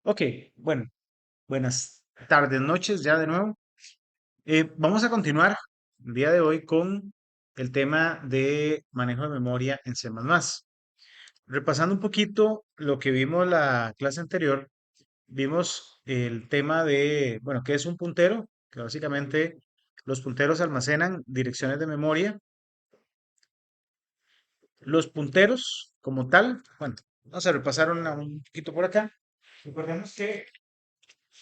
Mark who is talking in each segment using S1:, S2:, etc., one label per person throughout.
S1: Ok, bueno, buenas tardes, noches ya de nuevo. Vamos a continuar el día de hoy con el tema de manejo de memoria en C++. Repasando un poquito lo que vimos la clase anterior, vimos el tema de, bueno, ¿qué es un puntero? Que básicamente los punteros almacenan direcciones de memoria. Los punteros como tal, bueno, vamos a repasar un poquito por acá. Recordemos que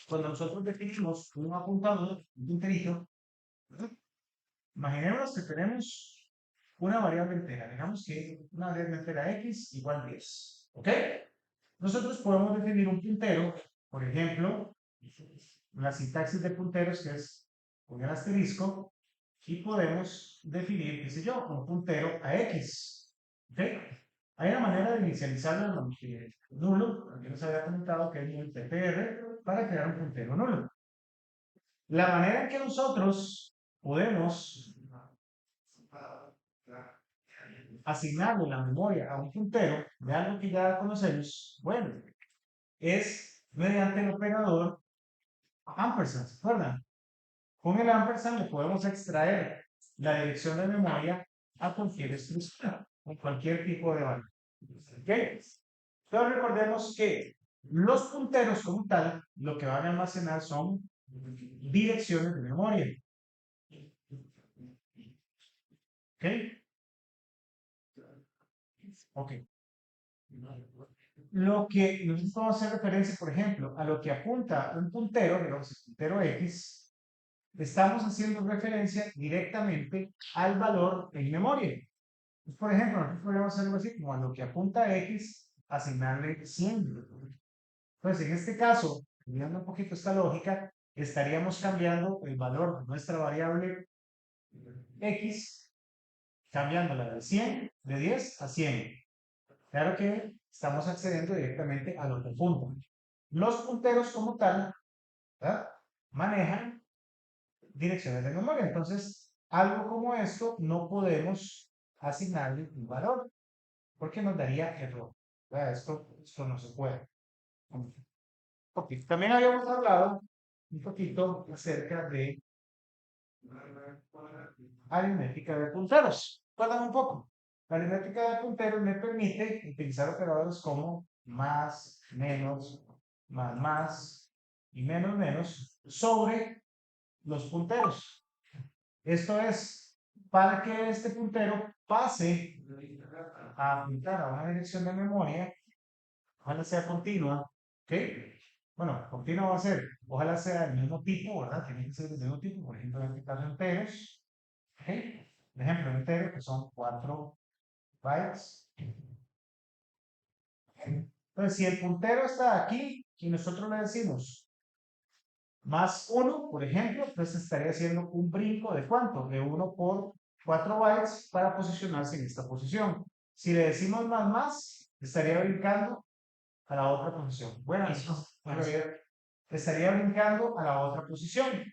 S1: cuando nosotros definimos un apuntador, un punterito, ¿verdad? Imaginemos que tenemos una variable entera. Digamos que una variable entera x igual 10. ¿Ok? Nosotros podemos definir un puntero, por ejemplo, la sintaxis de punteros que es poner asterisco y podemos definir, qué sé yo, un puntero a x. ¿Ok? Hay una manera de inicializarlo nulo, porque nos había comentado que es el PTR para crear un puntero nulo. La manera en que nosotros podemos asignarle la memoria a un puntero de algo que ya conocemos, bueno, es mediante el operador ampersand, ¿se acuerdan? Con el ampersand le podemos extraer la dirección de memoria a cualquier estructura, con cualquier tipo de valor. ¿Ok? Entonces recordemos que los punteros como tal, lo que van a almacenar son direcciones de memoria. ¿Ok? Ok. Lo que nosotros podemos hacer referencia, por ejemplo, a lo que apunta un puntero, digamos, el puntero X, estamos haciendo referencia directamente al valor en memoria. Pues, por ejemplo, nosotros podemos hacer algo así como a lo que apunta X, asignarle 100. Entonces, en este caso, cambiando un poquito esta lógica, estaríamos cambiando el valor de nuestra variable X, cambiándola de 100, de 10 a 100. Claro que estamos accediendo directamente a lo que apuntan. Los punteros como tal, ¿verdad? Manejan direcciones de memoria. Entonces, algo como esto no podemos asignarle un valor porque nos daría error. ¿Verdad? Esto no se puede. Okay. También habíamos hablado un poquito acerca de aritmética de punteros. ¿Recuerdan un poco? La aritmética de punteros me permite utilizar operadores como más y menos sobre los punteros. Esto es, para que este puntero pase a apuntar a una dirección de memoria, ojalá sea continua, ¿ok? Bueno, continua va a ser, ojalá sea del mismo tipo, ¿verdad? Tiene que ser del mismo tipo, por ejemplo, en este caso enteros, ¿ok? Por ejemplo, entero, que son 4 bytes. Entonces, si el puntero está aquí y nosotros le decimos más 1, por ejemplo, entonces estaría haciendo un brinco de ¿cuánto? De 1 por 4 bytes para posicionarse en esta posición. Si le decimos más, estaría brincando a la otra posición. Bueno, eso, estaría brincando a la otra posición.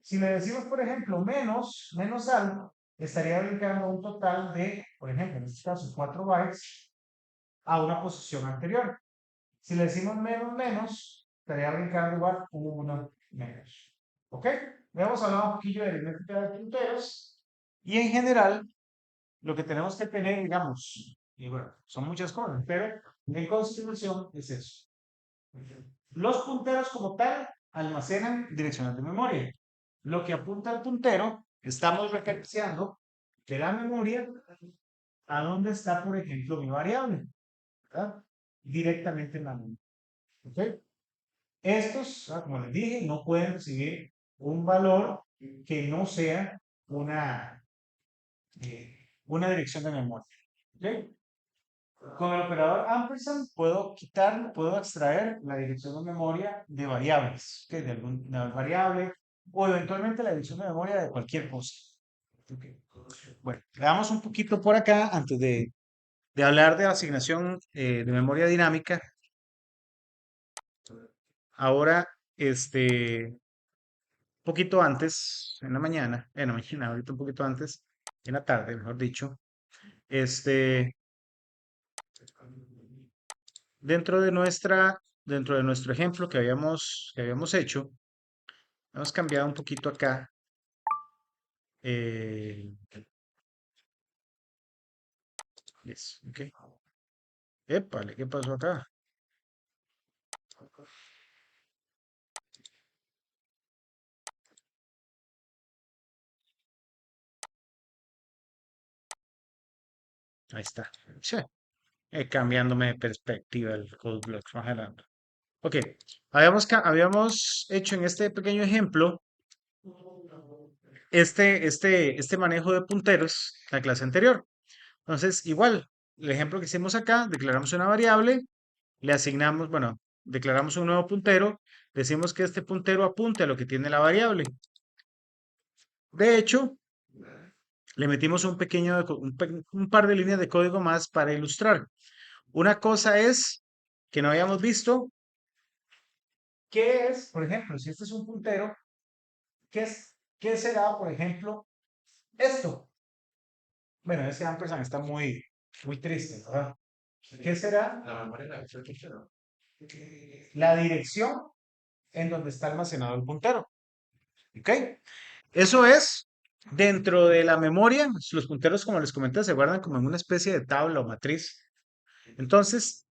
S1: Si le decimos, por ejemplo, menos algo, estaría brincando un total de, por ejemplo, en este caso, 4 bytes a una posición anterior. Si le decimos menos, estaría brincando igual 1 menos. ¿Ok? Hemos hablado un poquillo de aritmética de punteros y en general lo que tenemos que tener, digamos, y bueno, son muchas cosas, pero en consideración es eso. Los punteros como tal almacenan direcciones de memoria. Lo que apunta al puntero, estamos referenciando de la memoria a dónde está, por ejemplo, mi variable, ¿verdad? Directamente en la memoria. ¿Ok? Estos, como les dije, no pueden recibir un valor que no sea una dirección de memoria. ¿Ok? Con el operador ampersand puedo quitar, puedo extraer la dirección de memoria de variables, ¿ok? De alguna variable o eventualmente la dirección de memoria de cualquier cosa. ¿Ok? Bueno, veamos un poquito por acá antes de hablar de la asignación de memoria dinámica. Ahora, poquito antes, en la mañana, ahorita un poquito antes, en la tarde, mejor dicho, este, dentro de nuestra dentro de nuestro ejemplo que habíamos hecho, hemos cambiado un poquito acá. eh, yes, ok. Épale, ¿qué pasó acá? Ahí está. Sí, cambiándome de perspectiva el code blocks más adelante. Ok, habíamos hecho en este pequeño ejemplo este manejo de punteros en la clase anterior. Entonces, igual, el ejemplo que hicimos acá, declaramos una variable, le asignamos, bueno, declaramos un nuevo puntero, decimos que este puntero apunte a lo que tiene la variable. De hecho, le metimos un pequeño, un par de líneas de código más para ilustrar. Una cosa es que no habíamos visto, ¿qué es, por ejemplo, si este es un puntero, qué será, por ejemplo, esto? Bueno, ese ampersand está muy triste, ¿verdad? ¿Qué será? La dirección en donde está almacenado el puntero. ¿Ok? Eso es dentro de la memoria. Los punteros, como les comenté, se guardan como en una especie de tabla o matriz. Entonces,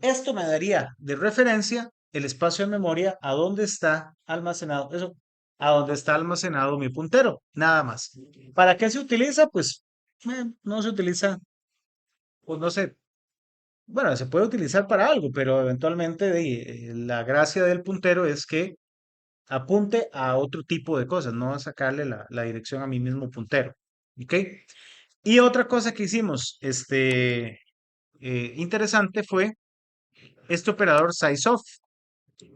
S1: esto me daría de referencia el espacio de memoria a donde está almacenado, eso, a donde está almacenado mi puntero, nada más. ¿Para qué se utiliza? Pues no se utiliza, pues no sé, bueno, se puede utilizar para algo, pero eventualmente la gracia del puntero es que apunte a otro tipo de cosas, no a sacarle la dirección a mi mismo puntero. ¿Ok? Y otra cosa que hicimos, interesante fue este operador sizeof.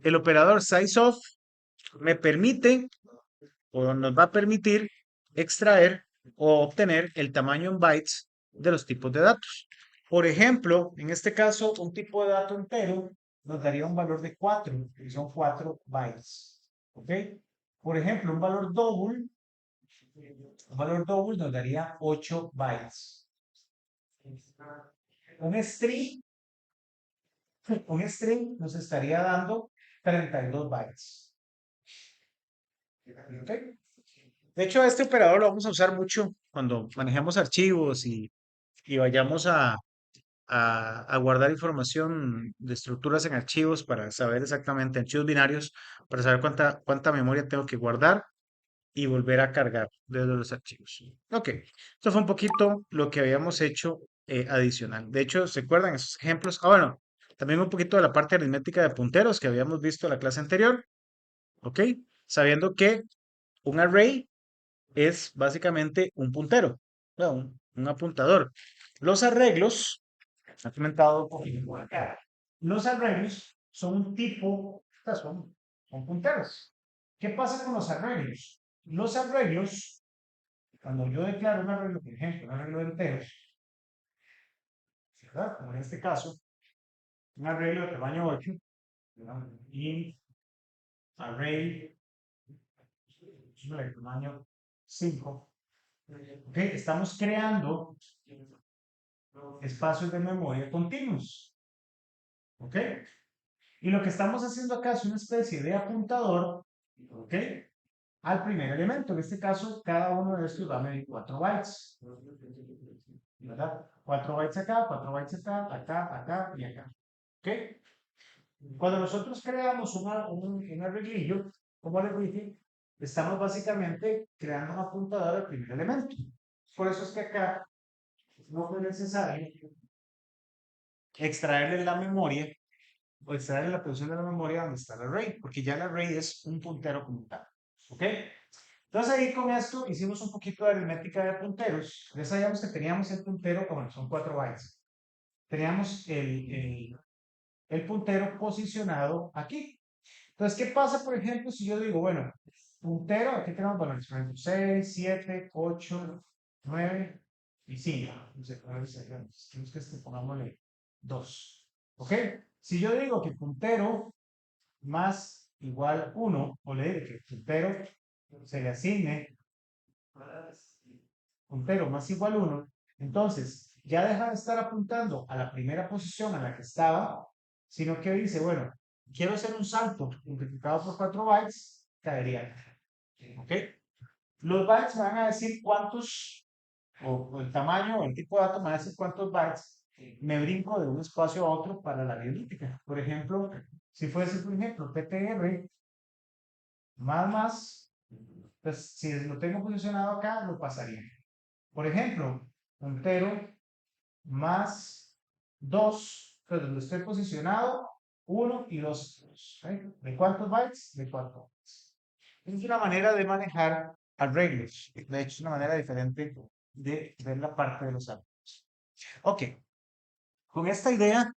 S1: El operador sizeof me permite o nos va a permitir extraer o obtener el tamaño en bytes de los tipos de datos. Por ejemplo, en este caso, un tipo de dato entero nos daría un valor de 4, que son 4 bytes. ¿Ok? Por ejemplo, un valor double nos daría 8 bytes. Un string, un string nos estaría dando 32 bytes. ¿Ok? De hecho, este operador lo vamos a usar mucho cuando manejemos archivos y vayamos a guardar información de estructuras en archivos para saber exactamente, archivos binarios, para saber cuánta memoria tengo que guardar y volver a cargar desde los archivos. Ok, esto fue un poquito lo que habíamos hecho adicional. De hecho, ¿se acuerdan esos ejemplos? Ah, bueno, también un poquito de la parte aritmética de punteros que habíamos visto en la clase anterior. Ok, sabiendo que un array es básicamente un puntero, ¿no? Un apuntador. Los arreglos, ha comentado un poquito por acá, los arreglos son un tipo, son punteros. ¿Qué pasa con los arreglos? Los arreglos, cuando yo declaro un arreglo, por ejemplo, un arreglo de enteros, ¿verdad? Como en este caso, un arreglo de tamaño 8, ¿verdad? Int array de tamaño 5. ¿Ok? Estamos creando espacios de memoria continuos. ¿Ok? Y lo que estamos haciendo acá es una especie de apuntador, ¿ok? Al primer elemento. En este caso, cada uno de estos va a medir 4 bytes. ¿Verdad? 4 bytes acá, 4 bytes acá, acá y acá. ¿Ok? Cuando nosotros creamos un arreglillo, como les dije, estamos básicamente creando un apuntador al primer elemento. Por eso es que acá no fue necesario extraerle la memoria o extraerle la posición de la memoria donde está el array, porque ya el array es un puntero como tal. ¿Ok? Entonces ahí con esto hicimos un poquito de aritmética de punteros. Ya sabíamos que teníamos el puntero, como son 4 bytes. Teníamos el puntero posicionado aquí. Entonces, ¿qué pasa, por ejemplo, si yo digo, bueno, puntero, aquí tenemos valores, por ejemplo, 6, 7, 8, 9 y 5. No sé, a ver si tenemos que pongámosle 2. ¿Ok? Si yo digo que puntero más igual 1, o le digo que puntero se le asigne puntero más igual 1, entonces ya deja de estar apuntando a la primera posición a la que estaba, sino que dice, bueno, quiero hacer un salto multiplicado por 4 bytes, caería acá. ¿Ok? Los bytes me van a decir cuántos, o el tamaño, o el tipo de datos me va a decir cuántos bytes me brinco de un espacio a otro para la aritmética. Por ejemplo, si fuese, por ejemplo, PTR más, pues si lo tengo posicionado acá, lo pasaría. Por ejemplo, puntero más 2, pues donde estoy posicionado, 1 y 2. ¿De cuántos bytes? De 4 bytes. Es una manera de manejar arreglos. De hecho, es una manera diferente de ver la parte de los arreglos. Ok, con esta idea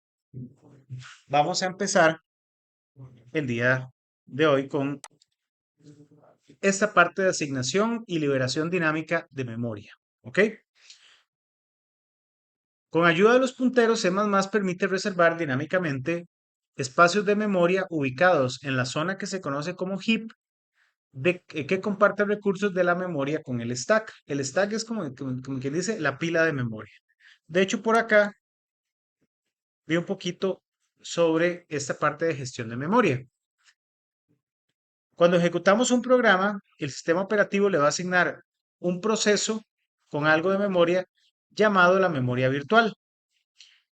S1: vamos a empezar el día de hoy con esta parte de asignación y liberación dinámica de memoria. ¿Ok? Con ayuda de los punteros, C++ permite reservar dinámicamente espacios de memoria ubicados en la zona que se conoce como heap, que comparte recursos de la memoria con el stack. El stack es como quien dice la pila de memoria. De hecho, por acá vi un poquito sobre esta parte de gestión de memoria. Cuando ejecutamos un programa, el sistema operativo le va a asignar un proceso con algo de memoria llamado la memoria virtual,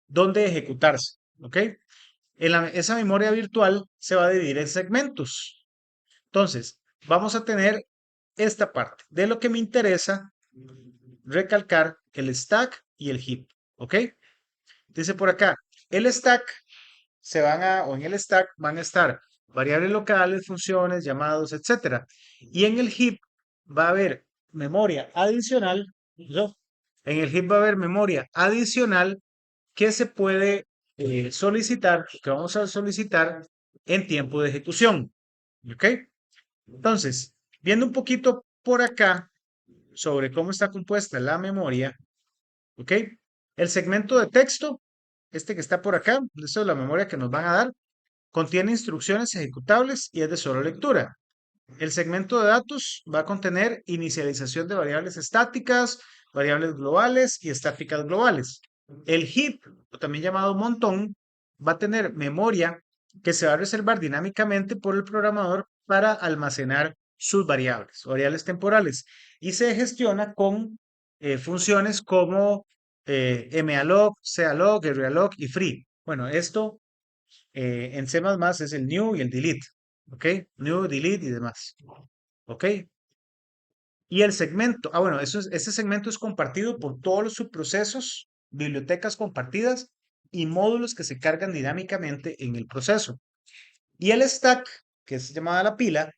S1: donde ejecutarse. ¿Ok? Esa memoria virtual se va a dividir en segmentos. Entonces, vamos a tener esta parte. De lo que me interesa recalcar el stack y el heap. ¿Ok? Dice por acá, el stack o en el stack van a estar variables locales, funciones, llamados, etcétera. Y en el heap va a haber memoria adicional, ¿no? En el heap va a haber memoria adicional que se puede solicitar, que vamos a solicitar en tiempo de ejecución. ¿Ok? Entonces, viendo un poquito por acá sobre cómo está compuesta la memoria, ¿ok? El segmento de texto, este que está por acá, esta es la memoria que nos van a dar, contiene instrucciones ejecutables y es de solo lectura. El segmento de datos va a contener inicialización de variables estáticas, variables globales y estáticas globales. El heap, o también llamado montón, va a tener memoria que se va a reservar dinámicamente por el programador para almacenar sus variables, variables temporales, y se gestiona con funciones como malloc, calloc, arrayalloc y free. Bueno, esto en C++ es el new y el delete, ¿ok? New, delete y demás, ¿ok? Y el segmento, bueno, ese segmento es compartido por todos los subprocesos, bibliotecas compartidas y módulos que se cargan dinámicamente en el proceso. Y el stack, que es llamada la pila,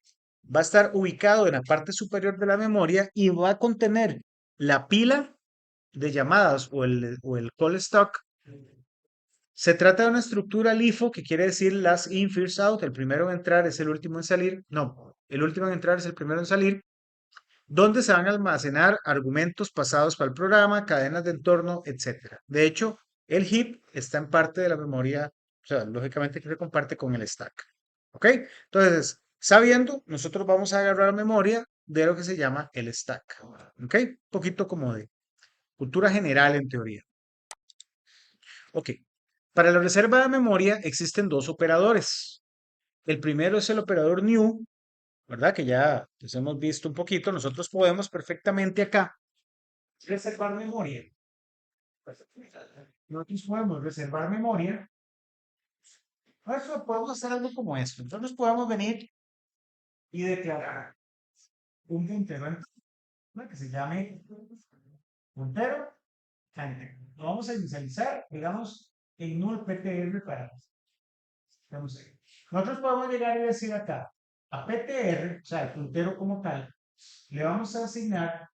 S1: va a estar ubicado en la parte superior de la memoria y va a contener la pila de llamadas o el call stack. Se trata de una estructura LIFO, que quiere decir last in, first out. El primero en entrar es el último en salir. No, el último en entrar es el primero en salir, donde se van a almacenar argumentos pasados para el programa, cadenas de entorno, etc. De hecho, el heap está en parte de la memoria, o sea, lógicamente que se comparte con el stack. ¿Ok? Entonces, sabiendo, nosotros vamos a agarrar memoria de lo que se llama el stack. ¿Ok? Un poquito como de cultura general en teoría. Ok. Para la reserva de memoria existen dos operadores. El primero es el operador new, ¿verdad? Que ya les hemos visto un poquito. Nosotros podemos perfectamente acá reservar memoria. Nosotros podemos reservar memoria. Eso podemos hacer algo como esto. Entonces podemos venir y declarar un puntero ¿no? Que se llame puntero. Lo vamos a inicializar, digamos, en null ptr para. Vamos a ver. Nosotros podemos llegar y decir acá, a ptr, o sea, el puntero como tal, le vamos a asignar,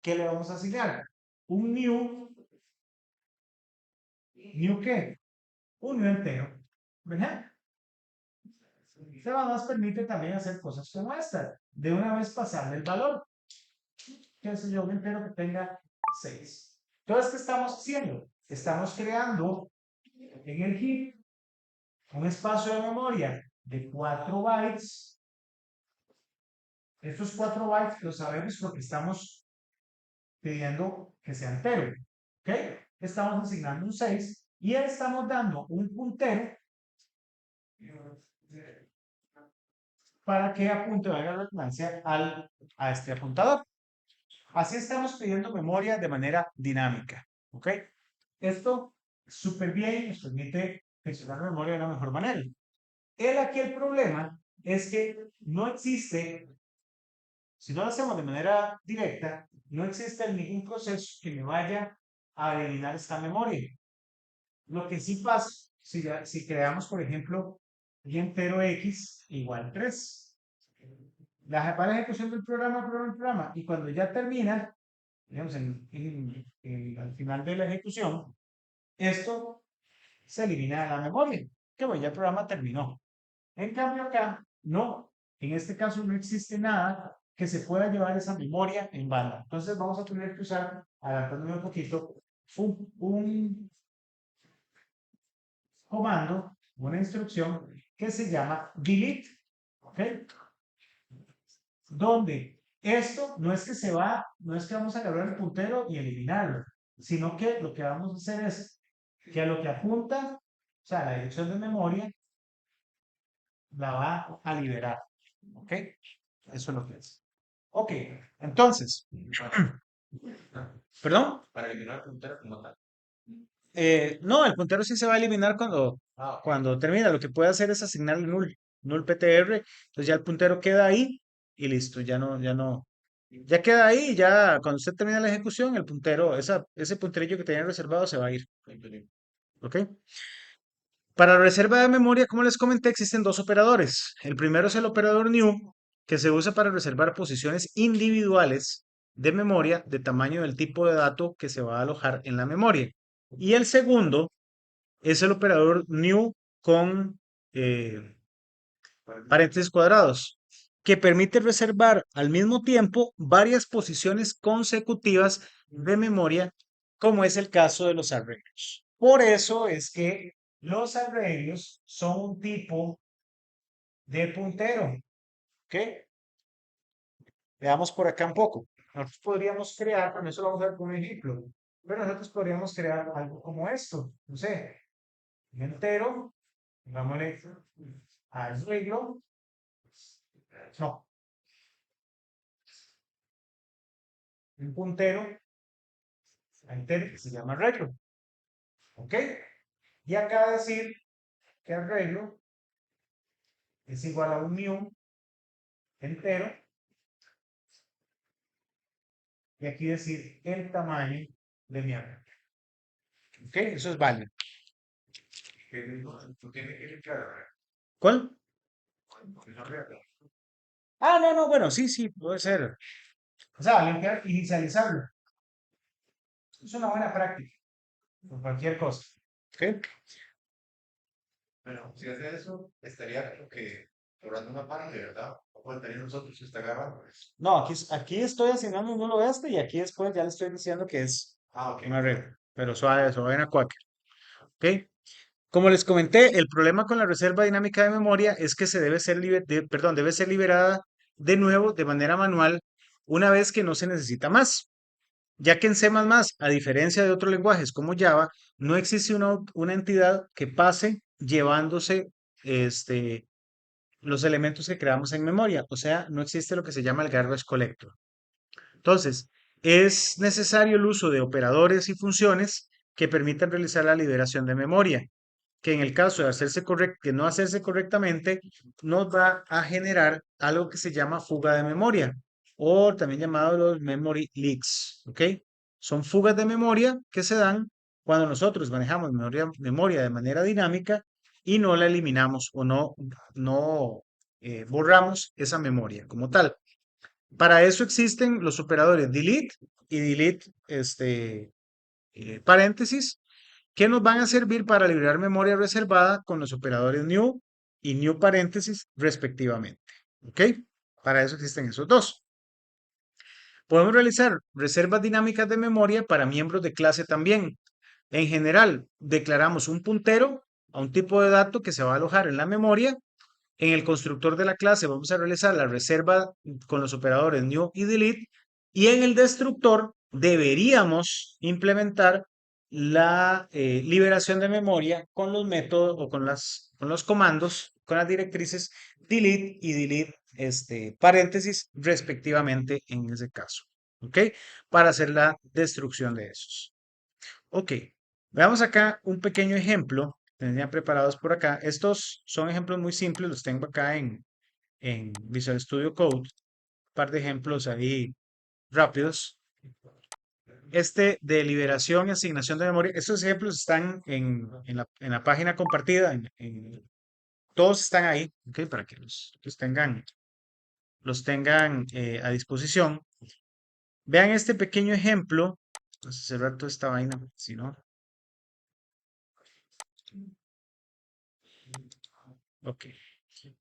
S1: ¿qué le vamos a asignar? Un new qué? Un new entero, ¿verdad? Este nos permite también hacer cosas como esta, de una vez pasarle el valor, que es yo un entero que tenga 6. Entonces, ¿qué estamos haciendo? Estamos creando en el heap un espacio de memoria de 4 bytes. Estos 4 bytes lo sabemos porque estamos pidiendo que sea entero. ¿Ok? Estamos asignando un 6 y estamos dando un puntero para que apunte, valga la redundancia, a este apuntador. Así estamos pidiendo memoria de manera dinámica. ¿Ok? Esto súper bien nos permite gestionar la memoria de una mejor manera. Aquí el problema es que no existe, si no lo hacemos de manera directa, no existe ningún proceso que me vaya a eliminar esta memoria. Lo que sí pasa, si creamos, por ejemplo, y entero x igual 3, va la ejecución del programa, y cuando ya termina, digamos, al final de la ejecución, esto se elimina de la memoria, que bueno, ya el programa terminó. En cambio acá, no, en este caso no existe nada que se pueda llevar esa memoria en banda. Entonces vamos a tener que usar, adaptándome un poquito, un comando, una instrucción que se llama delete, ¿ok? Donde esto no es que se va, no es que vamos a agarrar el puntero y eliminarlo, sino que lo que vamos a hacer es que a lo que apunta, o sea, la dirección de memoria, la va a liberar, ¿ok? Eso es lo que es. Ok, entonces, ¿perdón?
S2: Para eliminar el puntero como tal.
S1: No, el puntero sí se va a eliminar
S2: Ok.
S1: cuando termina. Lo que puede hacer es asignarle null PTR. Entonces ya el puntero queda ahí y listo, ya queda ahí. Ya cuando usted termina la ejecución, el puntero, ese punterillo que tenía reservado se va a ir. ¿Ok? Para la reserva de memoria, como les comenté, existen dos operadores. El primero es el operador new, que se usa para reservar posiciones individuales de memoria de tamaño del tipo de dato que se va a alojar en la memoria. Y el segundo es el operador new con paréntesis cuadrados, que permite reservar al mismo tiempo varias posiciones consecutivas de memoria, como es el caso de los arreglos. Por eso es que los arreglos son un tipo de puntero. ¿Ok? Veamos por acá un poco. Nosotros podríamos crear, con eso lo vamos a ver con un ejemplo, pero nosotros podríamos crear algo como esto. No sé, un entero, pongámosle arreglo. No, un puntero entero que se llama arreglo. ¿Ok? Y acá decir que arreglo es igual a un new entero. Y aquí decir el tamaño de mi arreglo. ¿Ok? Eso es válido. ¿Cuál? Ah, no, no, bueno, sí, sí, puede ser. O sea, limpiar, inicializarlo. Es una buena práctica. Por cualquier cosa. ¿Ok?
S2: Bueno, si hace eso, estaría como que cobrando una parte, ¿verdad? O faltaría nosotros si está agarrando.
S1: No, aquí estoy asignando un nulo este y aquí después ya le estoy diciendo que es
S2: Ah, ok.
S1: una red. Pero suave, suave en Quaker. ¿Ok? Como les comenté, el problema con la reserva dinámica de memoria es que se debe ser, perdón, debe ser liberada de nuevo de manera manual una vez que no se necesita más. Ya que en C++, a diferencia de otros lenguajes como Java, no existe una entidad que pase llevándose los elementos que creamos en memoria. O sea, no existe lo que se llama el garbage collector. Entonces, es necesario el uso de operadores y funciones que permitan realizar la liberación de memoria, que en el caso de no hacerse correctamente, nos va a generar algo que se llama fuga de memoria, o también llamado los memory leaks, ¿ok? Son fugas de memoria que se dan cuando nosotros manejamos memoria de manera dinámica y no la eliminamos o no borramos esa memoria como tal. Para eso existen los operadores delete y delete paréntesis, que nos van a servir para liberar memoria reservada con los operadores new y new paréntesis respectivamente. ¿Ok? Para eso existen esos dos. Podemos realizar reservas dinámicas de memoria para miembros de clase también. En general, declaramos un puntero a un tipo de dato que se va a alojar en la memoria. En el constructor de la clase vamos a realizar la reserva con los operadores new y delete. Y en el destructor deberíamos implementar la liberación de memoria con los métodos o con los comandos con las directrices delete y delete paréntesis respectivamente en ese caso. ¿Ok? Para hacer la destrucción de esos. Ok, veamos acá un pequeño ejemplo. Tenía preparados por acá. Estos son ejemplos muy simples, los tengo acá en Visual Studio Code. Un par de ejemplos ahí rápidos. Este de liberación y asignación de memoria, estos ejemplos están en la página compartida, todos están ahí, ¿ok? Para que los tengan a disposición. Vean este pequeño ejemplo. Vamos a cerrar toda esta vaina, si no. Ok.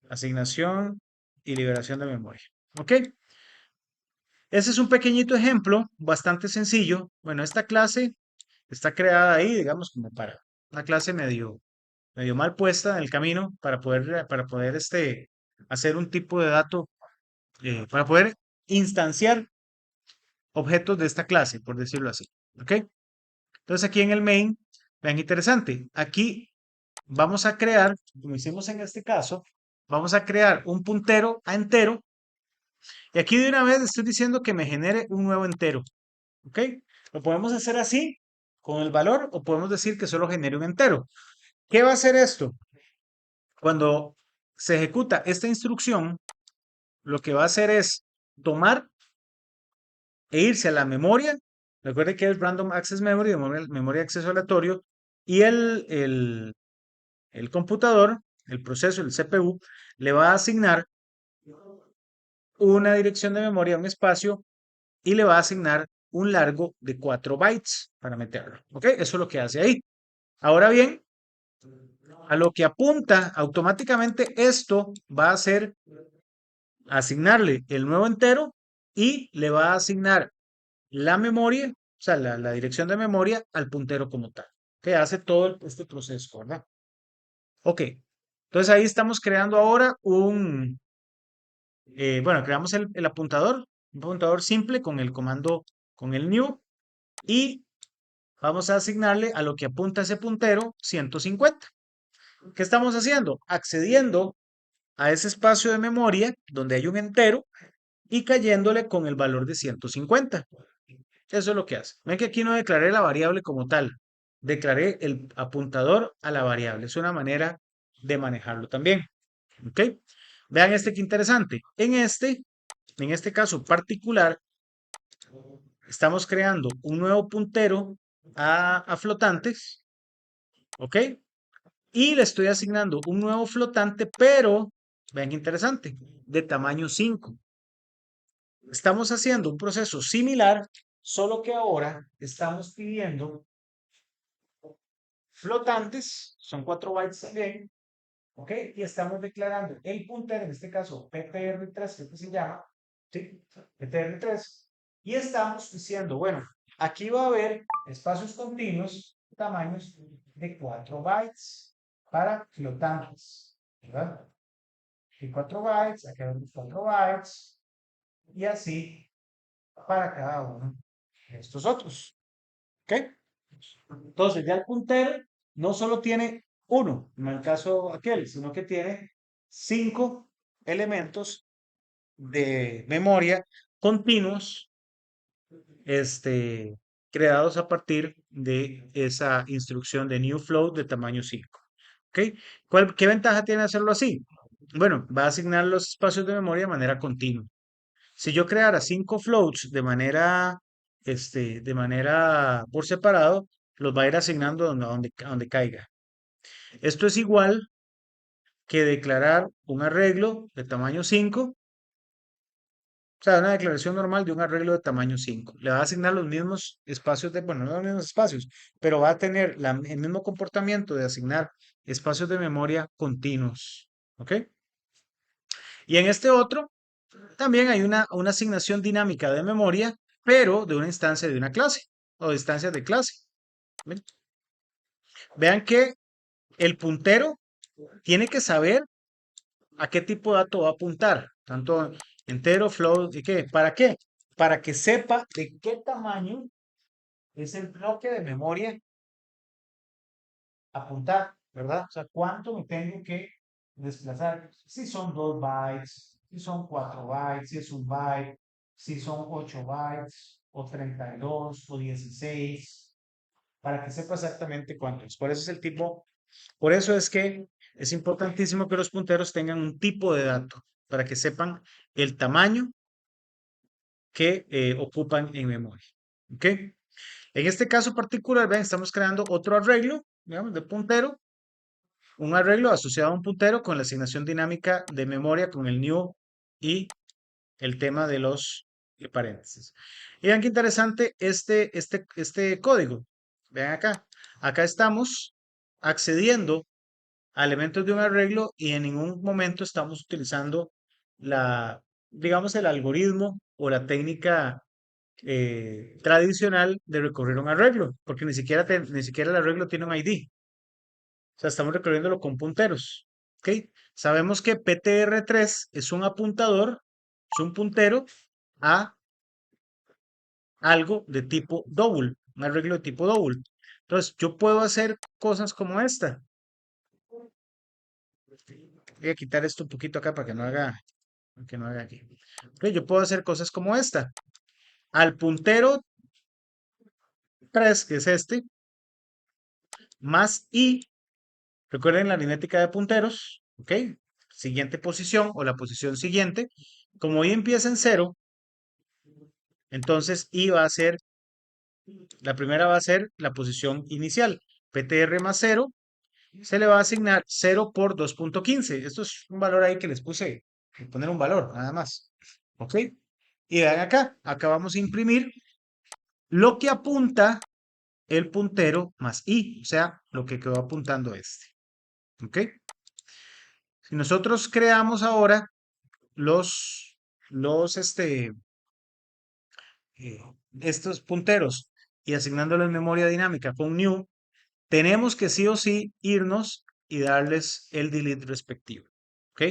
S1: Asignación y liberación de memoria. ¿Ok? Ese es un pequeñito ejemplo, bastante sencillo. Bueno, esta clase está creada ahí, digamos, como para una clase medio mal puesta en el camino para poder hacer un tipo de dato, para poder instanciar objetos de esta clase, por decirlo así. ¿Ok? Entonces aquí en el main, vean interesante, aquí vamos a crear, como hicimos en este caso, vamos a crear un puntero a entero y aquí de una vez estoy diciendo que me genere un nuevo entero. ¿Ok? Lo podemos hacer así, con el valor, o podemos decir que solo genere un entero. ¿Qué va a hacer esto? Cuando se ejecuta esta instrucción, lo que va a hacer es tomar e irse a la memoria. Recuerde que es Random Access Memory, memoria de acceso aleatorio, y el computador, el proceso, el CPU, le va a asignar una dirección de memoria, un espacio, y le va a asignar un largo de 4 bytes para meterlo. ¿Ok? Eso es lo que hace ahí. Ahora bien, a lo que apunta automáticamente esto va a ser asignarle el nuevo entero y le va a asignar la memoria, o sea, la dirección de memoria al puntero como tal, que hace todo este proceso, ¿verdad? Ok, entonces ahí estamos creando ahora bueno, creamos el apuntador, un apuntador simple con el comando, con el new, y vamos a asignarle a lo que apunta ese puntero 150. ¿Qué estamos haciendo? Accediendo a ese espacio de memoria donde hay un entero y cayéndole con el valor de 150. Eso es lo que hace. Ven que aquí no declaré la variable como tal. Declaré el apuntador a la variable. Es una manera de manejarlo también. ¿Ok? Vean este que interesante. En este caso particular, estamos creando un nuevo puntero a flotantes. ¿Ok? Y le estoy asignando un nuevo flotante, pero, vean qué interesante, de tamaño 5. Estamos haciendo un proceso similar, solo que ahora estamos pidiendo flotantes, son 4 bytes también, ¿ok? Y estamos declarando el puntero, en este caso PTR3, creo que se llama, ¿sí? PTR3, y estamos diciendo, bueno, aquí va a haber espacios continuos, tamaños de 4 bytes para flotantes, ¿verdad? Y 4 bytes, aquí hay 4 bytes, y así para cada uno de estos otros. ¿Ok? Entonces, ya el puntero no solo tiene uno, en el caso aquel, sino que tiene 5 elementos de memoria continuos, este, creados a partir de esa instrucción de new float de tamaño 5. ¿Ok? ¿Qué ventaja tiene hacerlo así? Bueno, va a asignar los espacios de memoria de manera continua. Si yo creara 5 floats de manera por separado, los va a ir asignando a donde caiga. Esto es igual que declarar un arreglo de tamaño 5, o sea, una declaración normal de un arreglo de tamaño 5. Le va a asignar los mismos espacios bueno, no los mismos espacios, pero va a tener el mismo comportamiento de asignar espacios de memoria continuos. ¿Ok? Y en este otro, también hay una asignación dinámica de memoria, pero de una instancia de una clase o de instancias de clase. ¿Ven? Vean que el puntero tiene que saber a qué tipo de dato va a apuntar, tanto entero, float y qué. ¿Para qué? Para que sepa de qué tamaño es el bloque de memoria apuntar, ¿verdad? O sea, cuánto me tengo que desplazar si son 2 bytes, si son 4 bytes, si es un byte, si son 8 bytes, o 32 o 16, para que sepa exactamente cuánto es. Por eso es el tipo, por eso es que es importantísimo que los punteros tengan un tipo de dato, para que sepan el tamaño que ocupan en memoria. ¿Ok? En este caso particular, vean, estamos creando otro arreglo, digamos, de puntero, un arreglo asociado a un puntero con la asignación dinámica de memoria con el new y el tema de los paréntesis. Y vean qué interesante este código. Vean acá. Acá estamos accediendo a elementos de un arreglo y en ningún momento estamos utilizando digamos, el algoritmo o la técnica tradicional de recorrer un arreglo, porque ni siquiera el arreglo tiene un ID. O sea, estamos recorriéndolo con punteros. ¿Ok? Sabemos que PTR3 es un apuntador, es un puntero a algo de tipo double, un arreglo de tipo double. Entonces, yo puedo hacer cosas como esta. Voy a quitar esto un poquito acá para que no haga aquí. Ok, yo puedo hacer cosas como esta. Al puntero 3, que es este, más i. Recuerden la aritmética de punteros, ¿ok? Siguiente posición o la posición siguiente. Como i empieza en 0, entonces i va a ser, la primera va a ser la posición inicial. PTR más 0 se le va a asignar 0 por 2.15. Esto es un valor ahí que les puse, poner un valor, nada más. ¿Ok? Y vean acá vamos a imprimir lo que apunta el puntero más i, o sea, lo que quedó apuntando este. ¿Ok? Si nosotros creamos ahora los, los, este, eh, estos punteros y asignándoles memoria dinámica con new, tenemos que sí o sí irnos y darles el delete respectivo. ¿Ok?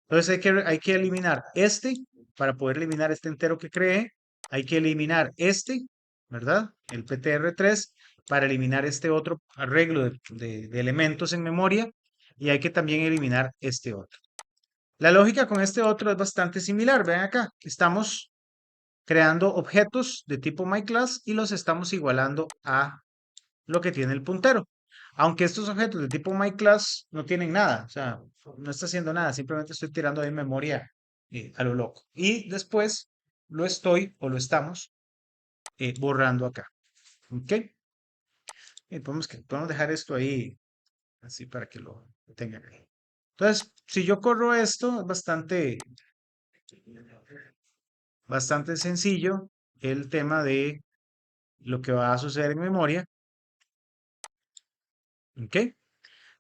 S1: Entonces hay que eliminar este para poder eliminar este entero que creé. Hay que eliminar este, ¿verdad? El PTR3 para eliminar este otro arreglo de elementos en memoria. Y hay que también eliminar este otro. La lógica con este otro es bastante similar. Vean acá, estamos creando objetos de tipo myClass y los estamos igualando a lo que tiene el puntero. Aunque estos objetos de tipo myClass no tienen nada, o sea, no está haciendo nada, simplemente estoy tirando de memoria a lo loco. Y después lo estoy o lo estamos borrando acá. ¿Ok? Y podemos dejar esto ahí así para que lo tengan ahí. Entonces, si yo corro esto, es bastante sencillo el tema de lo que va a suceder en memoria. ¿Ok?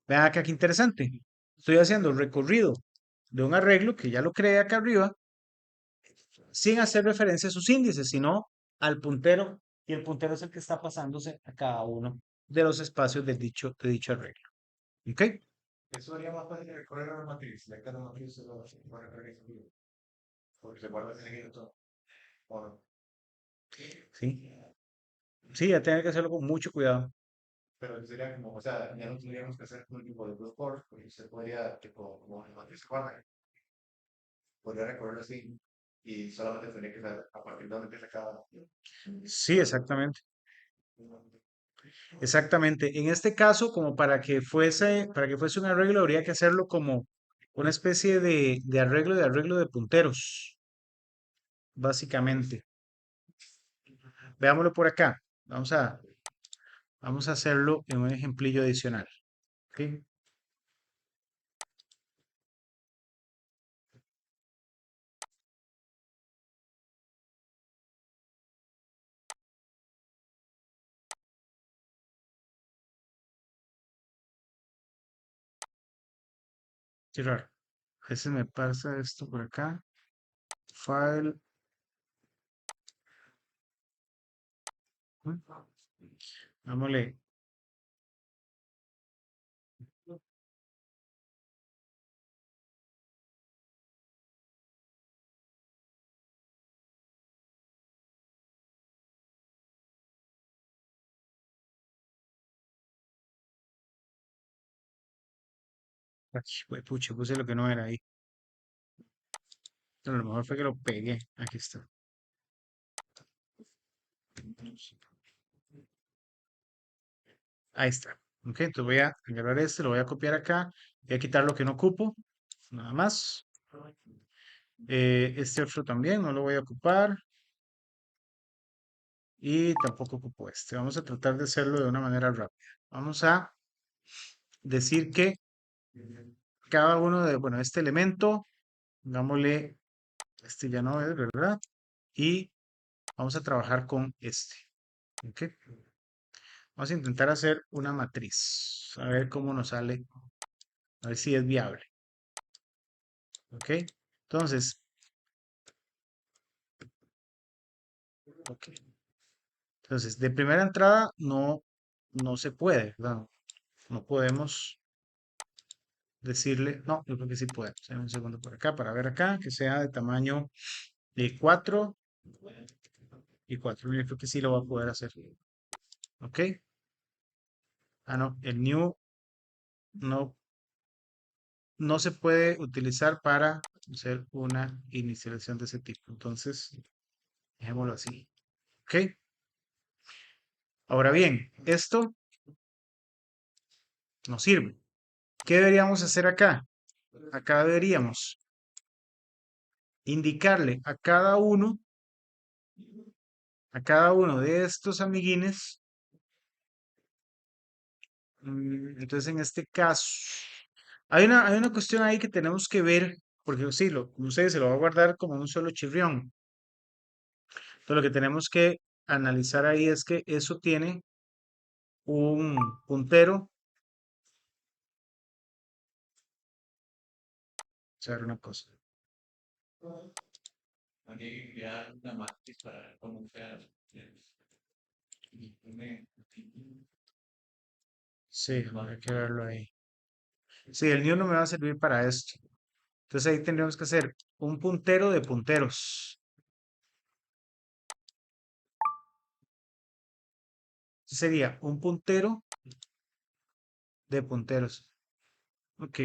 S1: Vean acá qué interesante. Estoy haciendo el recorrido de un arreglo que ya lo creé acá arriba, sin hacer referencia a sus índices, sino al puntero, y el puntero es el que está pasándose a cada uno de los espacios de dicho arreglo. ¿Ok?
S2: Eso haría más fácil recorrer a la matriz. La cada matriz se lo va a recorrer seguido. Porque se guarda seguido todo. Bueno,
S1: Sí, sí, ya tener que hacerlo con mucho cuidado.
S2: pero sería como, o sea, ya no tendríamos que hacer un tipo de brute force, porque se podría, tipo, como la matriz se guarda, podría recorrer así y solamente tendría que saber a partir de donde empieza cada.
S1: Sí, exactamente. Exactamente. En este caso, como para que fuese un arreglo, habría que hacerlo como una especie de arreglo de punteros, básicamente. Veámoslo por acá. Vamos a hacerlo en un ejemplillo adicional. ¿Ok? Cerrar. A veces me pasa esto por acá. File. Vámonos. Ay, pucha, puse lo que no era ahí. Pero a lo mejor fue que lo pegué. Aquí está. Ahí está. Ok, entonces voy a agarrar este, lo voy a copiar acá. Voy a quitar lo que no ocupo. Nada más. Este otro también no lo voy a ocupar. Y tampoco ocupo este. Vamos a tratar de hacerlo de una manera rápida. Vamos a decir que cada uno de, bueno, este elemento, dámosle, este ya no es, ¿verdad? Y vamos a trabajar con este. ¿Ok? Vamos a intentar hacer una matriz. A ver cómo nos sale. A ver si es viable. ¿Ok? Entonces, ok. Entonces, de primera entrada no se puede, ¿verdad? No podemos decirle, no, yo creo que sí podemos. Dame un segundo por acá para ver acá, que sea de tamaño de 4 y 4. Yo creo que sí lo va a poder hacer. ¿Ok? Ah, no, el new no, no se puede utilizar para hacer una inicialización de ese tipo. Entonces, dejémoslo así. ¿Ok? Ahora bien, esto nos sirve. ¿Qué deberíamos hacer acá? Acá deberíamos indicarle a cada uno de estos amiguines. Entonces, en este caso, hay una cuestión ahí que tenemos que ver, porque sí, como ustedes se lo va a guardar como un solo chirrión. Entonces, lo que tenemos que analizar ahí es que eso tiene un puntero. Saber una cosa.
S2: Habría que crear una matriz para cómo crear.
S1: Sí, hay que verlo ahí. Sí, el new no me va a servir para esto. Entonces ahí tendríamos que hacer un puntero de punteros. Sería un puntero de punteros. Ok.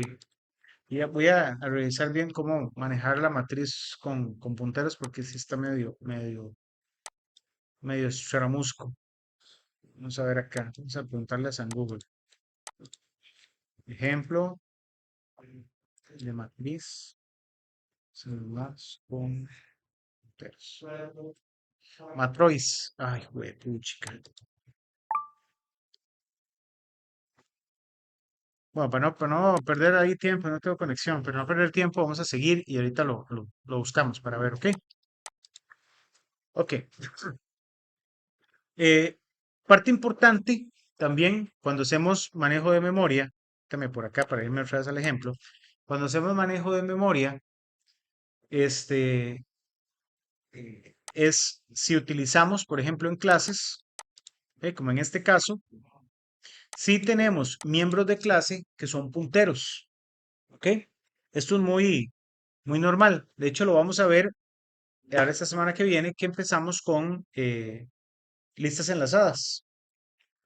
S1: Voy a revisar bien cómo manejar la matriz con punteros porque sí está medio escaramusco. Vamos a ver acá. Vamos a preguntarle a San Google. Ejemplo de matriz celulares con punteros. Matrois. Ay, güey, puchica. Bueno, para no perder ahí tiempo, no tengo conexión, pero no perder tiempo, vamos a seguir y ahorita lo buscamos para ver, ¿ok? Ok. Eh, Parte importante también cuando hacemos manejo de memoria, déjame por acá para irme otra vez al ejemplo. Cuando hacemos manejo de memoria, este es si utilizamos, por ejemplo, en clases, como en este caso, si tenemos miembros de clase que son punteros, ¿ok? Esto es muy normal. De hecho, lo vamos a ver ahora esta semana que viene que empezamos con listas enlazadas.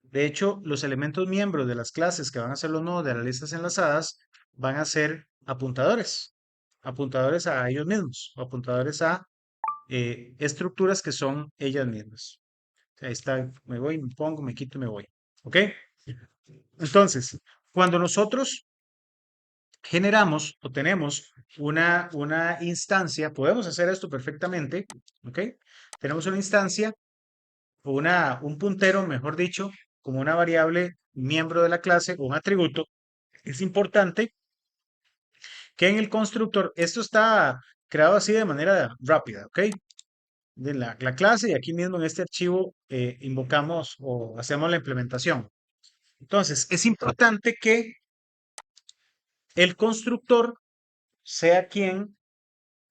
S1: De hecho, los elementos miembros de las clases que van a ser los nodos de las listas enlazadas van a ser apuntadores, apuntadores a ellos mismos, o apuntadores a estructuras que son ellas mismas. Ahí está, me voy, me pongo, me quito y me voy. ¿Ok? Entonces, cuando nosotros generamos o tenemos una instancia, podemos hacer esto perfectamente, ¿ok? Tenemos una instancia o un puntero, mejor dicho, como una variable miembro de la clase o un atributo. Es importante que en el constructor, esto está creado así de manera rápida, ¿ok? De la clase y aquí mismo en este archivo invocamos o hacemos la implementación. Entonces, es importante que el constructor sea quien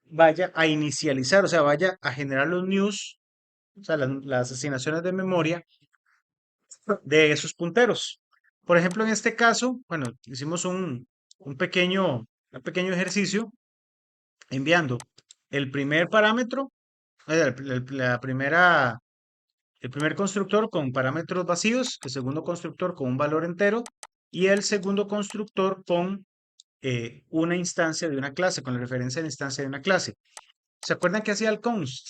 S1: vaya a inicializar, o sea, vaya a generar los news, o sea, las asignaciones de memoria de esos punteros. Por ejemplo, en este caso, bueno, hicimos un pequeño ejercicio enviando el primer parámetro, la primera, el primer constructor con parámetros vacíos, el segundo constructor con un valor entero y el segundo constructor con una instancia de una clase, con la referencia a la instancia de una clase. ¿Se acuerdan que hacía el const?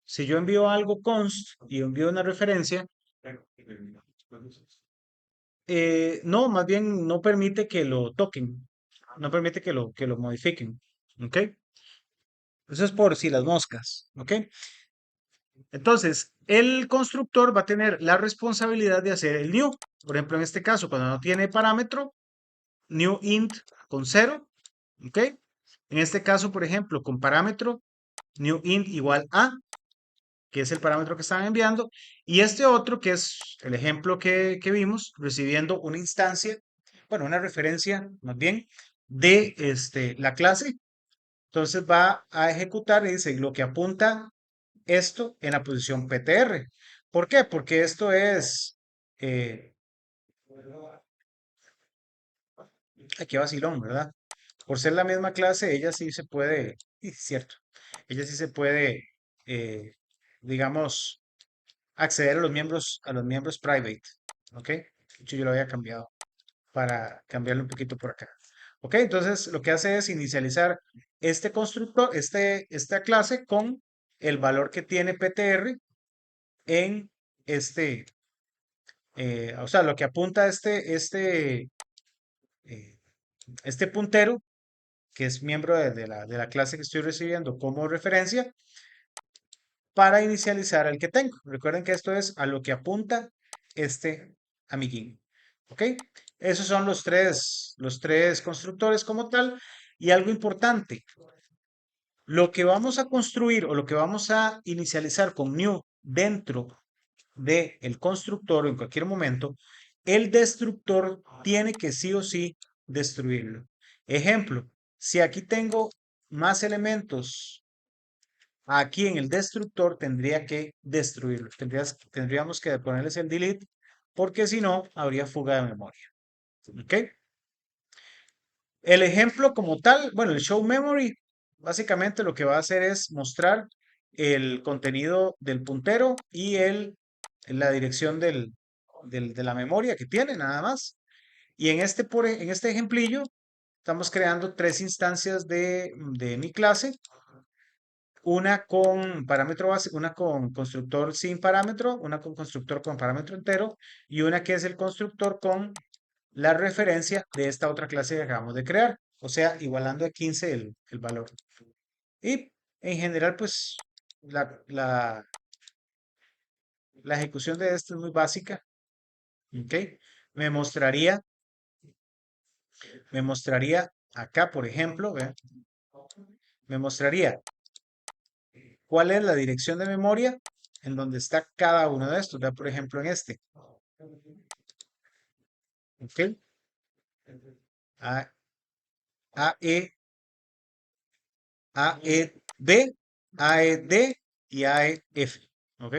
S1: Si yo envío algo const y envío una referencia, no, más bien no permite que lo toquen, no permite que lo modifiquen, ¿ok? Eso es por si las moscas, ¿ok? Entonces, el constructor va a tener la responsabilidad de hacer el new. Por ejemplo, en este caso, cuando no tiene parámetro, new int con 0, ¿ok? En este caso, por ejemplo, con parámetro, new int igual a, que es el parámetro que están enviando, y este otro, que es el ejemplo que vimos, recibiendo una instancia, bueno, una referencia más bien, de la clase. Entonces va a ejecutar y dice lo que apunta esto en la posición PTR. ¿Por qué? Porque esto es, eh, aquí vacilón, ¿verdad? Por ser la misma clase, ella sí se puede, y es cierto, ella sí se puede, eh, digamos, acceder a los miembros private, ¿ok? De hecho, yo lo había cambiado para cambiarlo un poquito por acá. ¿Ok? Entonces, lo que hace es inicializar este constructor, esta clase con el valor que tiene PTR en este, o sea, lo que apunta eh, este puntero, que es miembro de la clase que estoy recibiendo como referencia, para inicializar el que tengo. Recuerden que esto es a lo que apunta este amiguín. ¿Ok? Esos son los tres constructores como tal. Y algo importante, lo que vamos a construir o lo que vamos a inicializar con new dentro del constructor en cualquier momento, el destructor tiene que sí o sí destruirlo. Ejemplo, si aquí tengo más elementos, aquí en el destructor tendría que destruirlo. Tendríamos que ponerles el delete porque si no, habría fuga de memoria. ¿Ok? El ejemplo como tal, bueno, el show memory, básicamente lo que va a hacer es mostrar el contenido del puntero y la dirección de la memoria que tiene, nada más. Y en este ejemplillo, estamos creando tres instancias de mi clase, una con parámetro base, una con constructor sin parámetro, una con constructor con parámetro entero y una que es el constructor con la referencia de esta otra clase que acabamos de crear, o sea, igualando a 15 el valor. Y en general, pues la ejecución de esto es muy básica, ¿ok? Me mostraría, me mostraría acá, por ejemplo, ¿ve? Me mostraría cuál es la dirección de memoria en donde está cada uno de estos, ¿ve? Por ejemplo, en este, ¿ok? A, AE, AED, AED y AEF, ¿ok?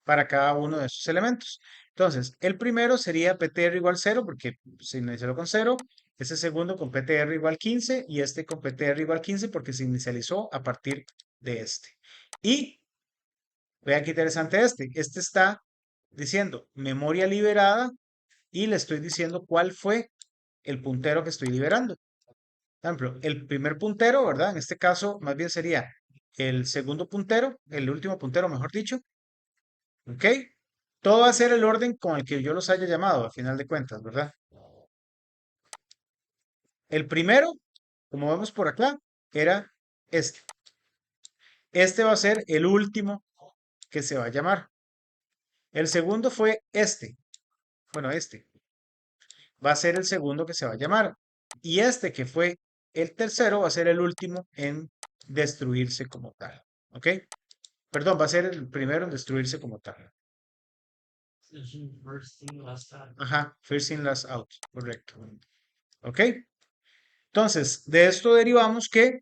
S1: Para cada uno de esos elementos. Entonces, el primero sería PTR igual 0 porque se inicializó con 0. Ese segundo con PTR igual 15 y este con PTR igual 15 porque se inicializó a partir de este. Y vean qué interesante este. Este está diciendo memoria liberada y le estoy diciendo cuál fue el puntero que estoy liberando. Por ejemplo, el primer puntero, ¿verdad? En este caso, más bien sería el segundo puntero, el último puntero, mejor dicho, ¿ok? Todo va a ser el orden con el que yo los haya llamado, a final de cuentas, ¿verdad? El primero, como vemos por acá, era este. Este va a ser el último que se va a llamar. El segundo fue este. Bueno, este. Va a ser el segundo que se va a llamar. Y este que fue el tercero va a ser el último en destruirse como tal. ¿Ok? Perdón, va a ser el primero en destruirse como tal. Ajá, first in, last out. Correcto. ¿Ok? Entonces, de esto derivamos que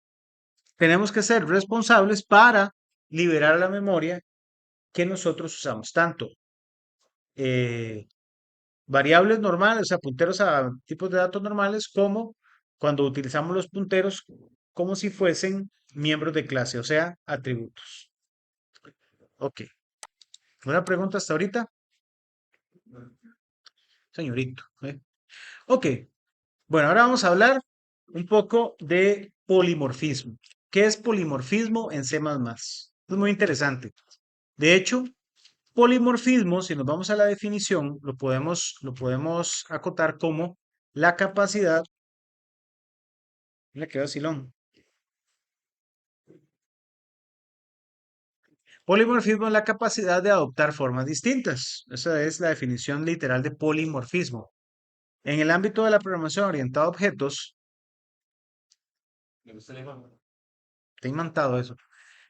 S1: tenemos que ser responsables para liberar la memoria que nosotros usamos, tanto eh, variables normales, o sea, punteros a tipos de datos normales, como cuando utilizamos los punteros como si fuesen miembros de clase, o sea, atributos. Ok. ¿Una pregunta hasta ahorita? Señorito. Ok. Bueno, ahora vamos a hablar un poco de polimorfismo. ¿Qué es polimorfismo en C++? Es muy interesante. De hecho, polimorfismo, si nos vamos a la definición, lo podemos acotar como la capacidad, mira qué vacilón. Polimorfismo es la capacidad de adoptar formas distintas. Esa es la definición literal de polimorfismo. En el ámbito de la programación orientada a objetos,
S2: Me gusta la imagen.
S1: está imantado eso.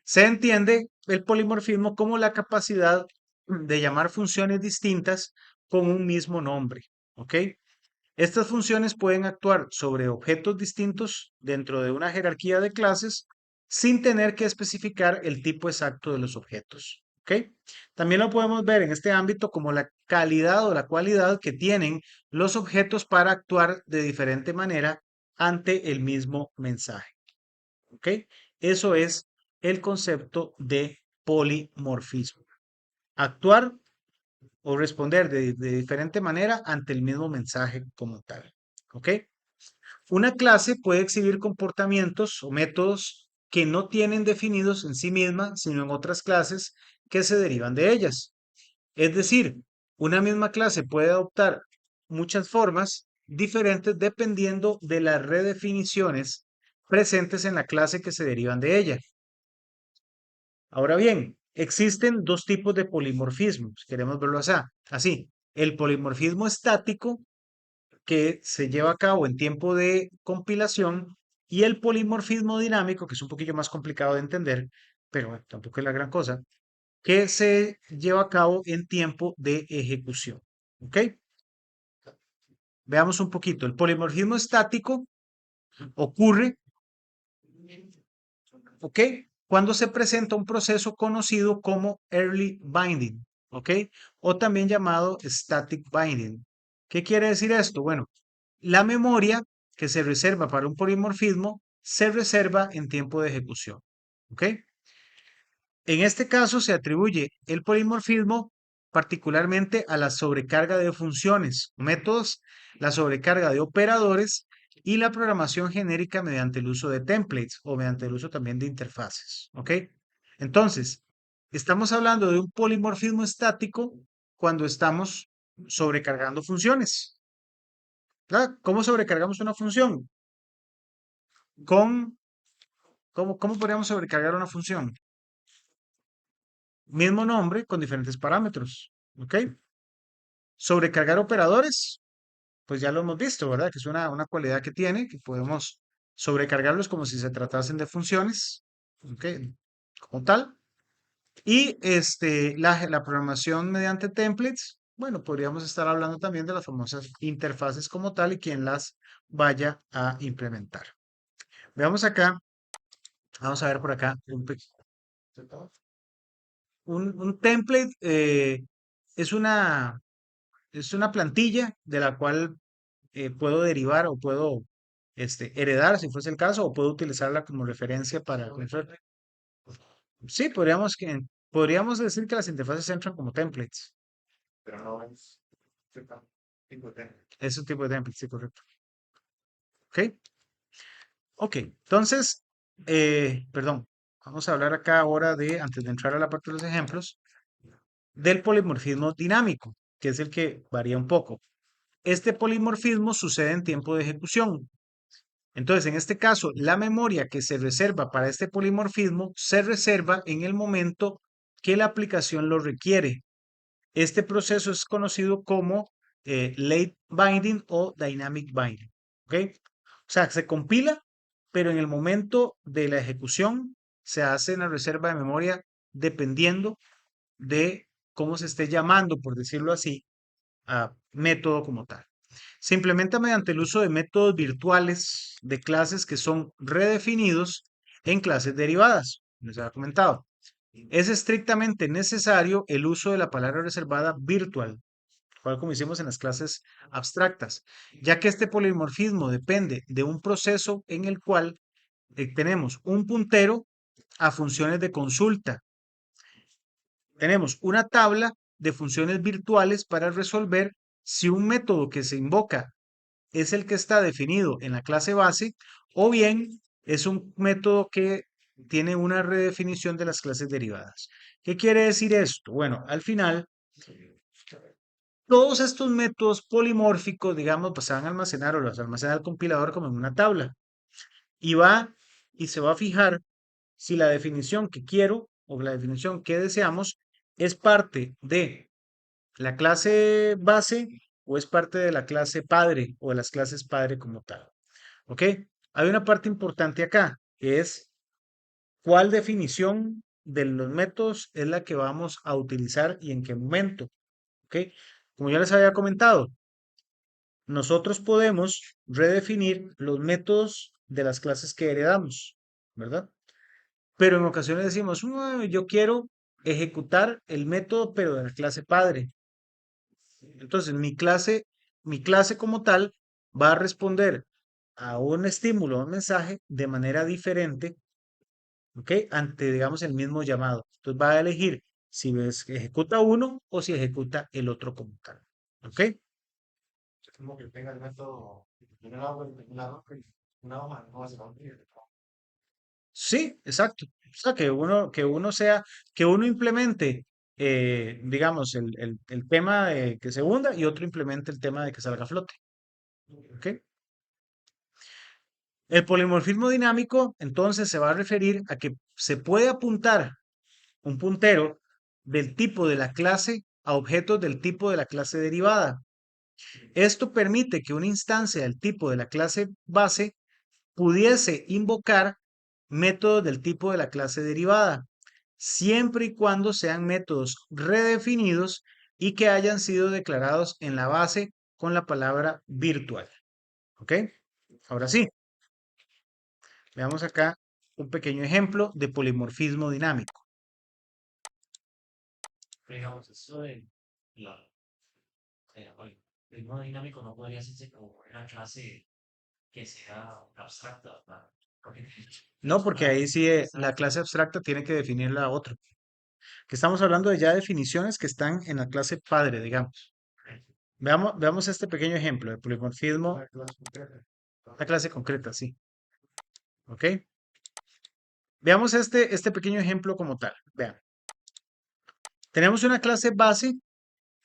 S1: Se entiende el polimorfismo como la capacidad de llamar funciones distintas con un mismo nombre. ¿Ok? Estas funciones pueden actuar sobre objetos distintos dentro de una jerarquía de clases sin tener que especificar el tipo exacto de los objetos. ¿Ok? También lo podemos ver en este ámbito como la calidad o la cualidad que tienen los objetos para actuar de diferente manera ante el mismo mensaje. ¿Ok? Eso es el concepto de polimorfismo. Actuar o responder de diferente manera ante el mismo mensaje como tal. ¿Ok? Una clase puede exhibir comportamientos o métodos que no tienen definidos en sí misma, sino en otras clases que se derivan de ellas. Es decir, una misma clase puede adoptar muchas formas diferentes dependiendo de las redefiniciones presentes en la clase que se derivan de ella. Ahora bien, existen dos tipos de polimorfismo, si queremos verlo así. El polimorfismo estático, que se lleva a cabo en tiempo de compilación, y el polimorfismo dinámico, que es un poquillo más complicado de entender, pero bueno, tampoco es la gran cosa, que se lleva a cabo en tiempo de ejecución. ¿Ok? Veamos un poquito. El polimorfismo estático ocurre, ¿ok? Cuando se presenta un proceso conocido como early binding, ¿ok? O también llamado static binding. ¿Qué quiere decir esto? Bueno, la memoria que se reserva para un polimorfismo se reserva en tiempo de ejecución, ¿ok? En este caso se atribuye el polimorfismo particularmente a la sobrecarga de funciones, métodos, la sobrecarga de operadores y la programación genérica mediante el uso de templates o mediante el uso también de interfaces. ¿Ok? Entonces, estamos hablando de un polimorfismo estático cuando estamos sobrecargando funciones. ¿Verdad? ¿Cómo sobrecargamos una función? Con, ¿cómo podríamos sobrecargar una función? Mismo nombre con diferentes parámetros. ¿Ok? Sobrecargar operadores, pues ya lo hemos visto, ¿verdad? Que es una cualidad que tiene, que podemos sobrecargarlos como si se tratasen de funciones, ¿ok? Como tal. Y la programación mediante templates, bueno, podríamos estar hablando también de las famosas interfaces como tal y quien las vaya a implementar. Veamos acá, vamos a ver por acá, un template es una plantilla de la cual puedo derivar o puedo heredar, si fuese el caso, o puedo utilizarla como referencia para... Sí, podríamos decir que las interfaces entran como templates.
S2: Pero no es Z, tipo T.
S1: Es un tipo de template, sí, correcto. ¿Ok? Ok, entonces, perdón, vamos a hablar acá ahora de, antes de entrar a la parte de los ejemplos, del polimorfismo dinámico, que es el que varía un poco. Este polimorfismo sucede en tiempo de ejecución. Entonces, en este caso, la memoria que se reserva para este polimorfismo se reserva en el momento que la aplicación lo requiere. Este proceso es conocido como late binding o dynamic binding. ¿Ok? O sea, se compila, pero en el momento de la ejecución se hace una reserva de memoria dependiendo de cómo se esté llamando, por decirlo así, a método como tal. Se implementa mediante el uso de métodos virtuales de clases que son redefinidos en clases derivadas. Les había comentado. Es estrictamente necesario el uso de la palabra reservada virtual, cual como hicimos en las clases abstractas, ya que este polimorfismo depende de un proceso en el cual tenemos un puntero a funciones de consulta. Tenemos una tabla de funciones virtuales para resolver si un método que se invoca es el que está definido en la clase base o bien es un método que tiene una redefinición de las clases derivadas. ¿Qué quiere decir esto? Bueno, al final, todos estos métodos polimórficos, digamos, pues se van a almacenar o los almacena el compilador como en una tabla y va y se va a fijar si la definición que quiero o la definición que deseamos es parte de la clase base o es parte de la clase padre o de las clases padre como tal. ¿Ok? Hay una parte importante acá, que es cuál definición de los métodos es la que vamos a utilizar y en qué momento. ¿Ok? Como ya les había comentado, nosotros podemos redefinir los métodos de las clases que heredamos, ¿verdad? Pero en ocasiones decimos, yo quiero ejecutar el método, pero de la clase padre. Entonces, mi clase como tal va a responder a un estímulo, a un mensaje de manera diferente, ¿ok? Ante, digamos, el mismo llamado. Entonces va a elegir si ejecuta uno o si ejecuta el otro como tal, ¿ok?
S2: Es como que tenga el método, una hoja, no va a ser un líder.
S1: Sí, exacto. O sea, que uno implemente, digamos, el tema de que se hunda y otro implemente el tema de que salga a flote, ¿ok? El polimorfismo dinámico, entonces, se va a referir a que se puede apuntar un puntero del tipo de la clase a objetos del tipo de la clase derivada. Esto permite que una instancia del tipo de la clase base pudiese invocar métodos del tipo de la clase derivada, siempre y cuando sean métodos redefinidos y que hayan sido declarados en la base con la palabra virtual. ¿Ok? Ahora sí. Veamos acá un pequeño ejemplo de polimorfismo dinámico.
S3: Pero digamos, esto de la, oye, el modo dinámico no podría hacerse como una clase que sea abstracta, ¿verdad? Porque
S1: No, porque
S3: una
S1: ahí sí la
S3: abstracta,
S1: clase abstracta tiene que definir la otra. Que estamos hablando de ya definiciones que están en la clase padre, digamos. Veamos este pequeño ejemplo de polimorfismo,
S2: Una clase concreta.
S1: la clase concreta, sí. ¿Ok? Veamos este pequeño ejemplo como tal. Vean. Tenemos una clase base,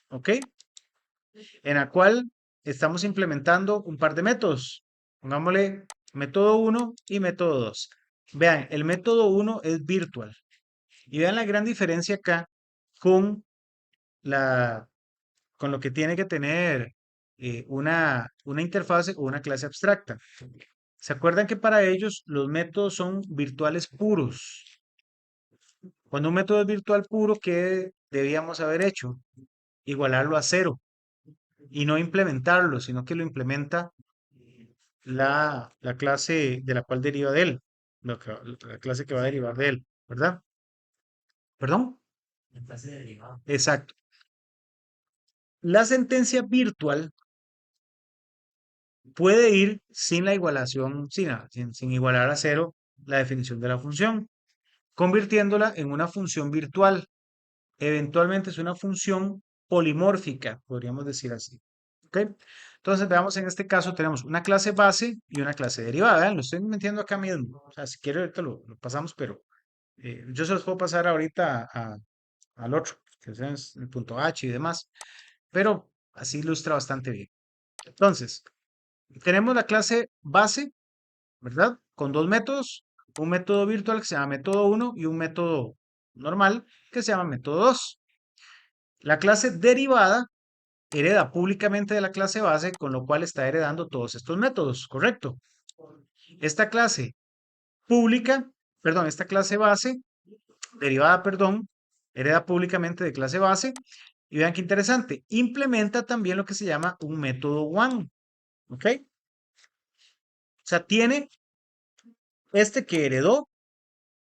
S1: ¿ok? En la cual estamos implementando un par de métodos. Pongámosle método 1 y método 2. Vean, el método 1 es virtual. Y vean la gran diferencia acá con, la, con lo que tiene que tener una interfase o una clase abstracta. ¿Se acuerdan que para ellos los métodos son virtuales puros? Cuando un método es virtual puro, ¿qué debíamos haber hecho? Igualarlo a cero y no implementarlo, sino que lo implementa la clase de la cual deriva de él, la clase que va a derivar de él, ¿verdad? ¿Perdón?
S3: la clase de derivado.
S1: Exacto. La sentencia virtual puede ir sin la igualación, sin igualar a cero la definición de la función, convirtiéndola en una función virtual. Eventualmente es una función polimórfica, podríamos decir así. ¿Ok? Entonces, veamos, en este caso tenemos una clase base y una clase derivada. Vean, lo estoy metiendo acá mismo. O sea, si quiere, ahorita lo pasamos, pero yo se los puedo pasar ahorita al otro, que es el punto H y demás. Pero así ilustra bastante bien. Entonces, tenemos la clase base, ¿verdad? Con dos métodos. Un método virtual que se llama método 1 y un método normal que se llama método 2. La clase derivada hereda públicamente de la clase base, con lo cual está heredando todos estos métodos, ¿correcto? Esta clase pública, perdón, esta clase base, derivada, perdón, hereda públicamente de clase base. Y vean qué interesante, implementa también lo que se llama un método one, ¿ok? O sea, tiene este que heredó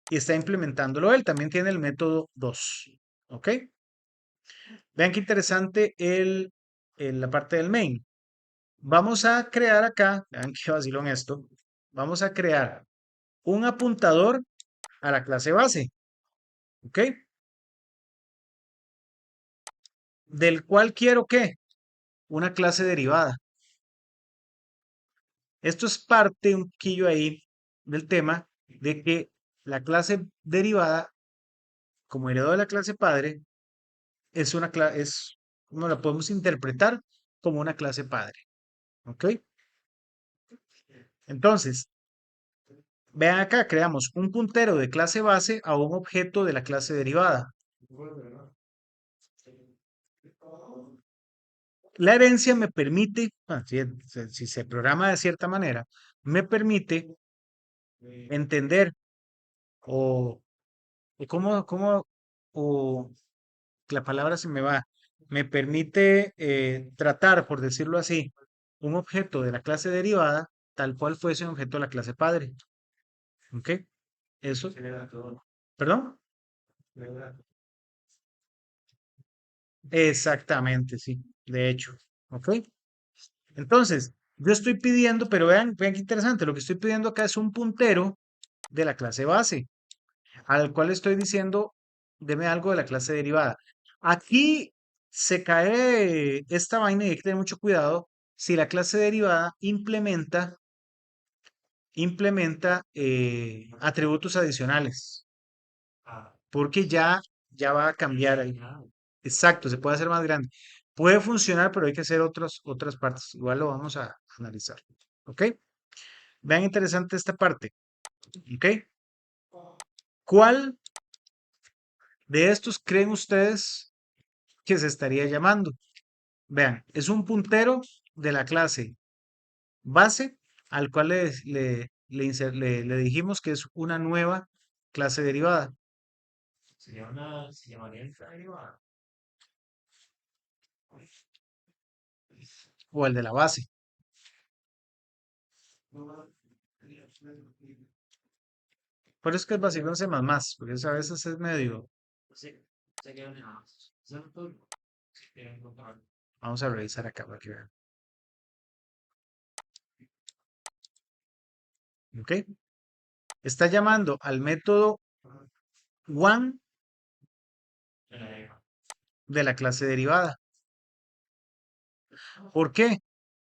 S1: y está implementándolo él. También tiene el método 2, ¿ok? Vean qué interesante la parte del main. Vamos a crear acá, vean qué vacilón esto, vamos a crear un apuntador a la clase base, ¿ok? Del cual quiero, ¿qué? Una clase derivada. Esto es parte un poquillo ahí del tema de que la clase derivada, como heredó de la clase padre, es una clase, no la podemos interpretar como una clase padre. ¿Ok? Entonces, vean acá, creamos un puntero de clase base a un objeto de la clase derivada. La herencia me permite, si se programa de cierta manera, me permite entender o, o la palabra se me va, me permite tratar, por decirlo así, un objeto de la clase derivada tal cual fuese un objeto de la clase padre. ¿Ok? Eso. ¿Perdón? Exactamente, sí. De hecho. ¿Ok? Entonces, yo estoy pidiendo, pero vean qué interesante, lo que estoy pidiendo acá es un puntero de la clase base, al cual estoy diciendo, deme algo de la clase derivada. Aquí se cae esta vaina y hay que tener mucho cuidado si la clase derivada implementa atributos adicionales,
S3: Ah,
S1: porque ya va a cambiar ahí.
S3: ah,
S1: Exacto, se puede hacer más grande. Puede funcionar, pero hay que hacer otras partes. Igual lo vamos a analizar. ¿Ok? Vean interesante esta parte. ¿Ok? ¿Cuál de estos creen ustedes que se estaría llamando? Vean, es un puntero de la clase base al cual le dijimos que es una nueva clase derivada.
S3: se llamaría derivada.
S1: O el de la base. Por eso es que es básicamente C++, porque eso a veces es medio.
S3: Sí, se queda en más. ¿Cierto? Sí, tienen que contar.
S1: Vamos a revisar acá para que vean. ¿Ok? Está llamando al método one
S3: En la derivada.
S1: de la clase derivada. ¿Por qué?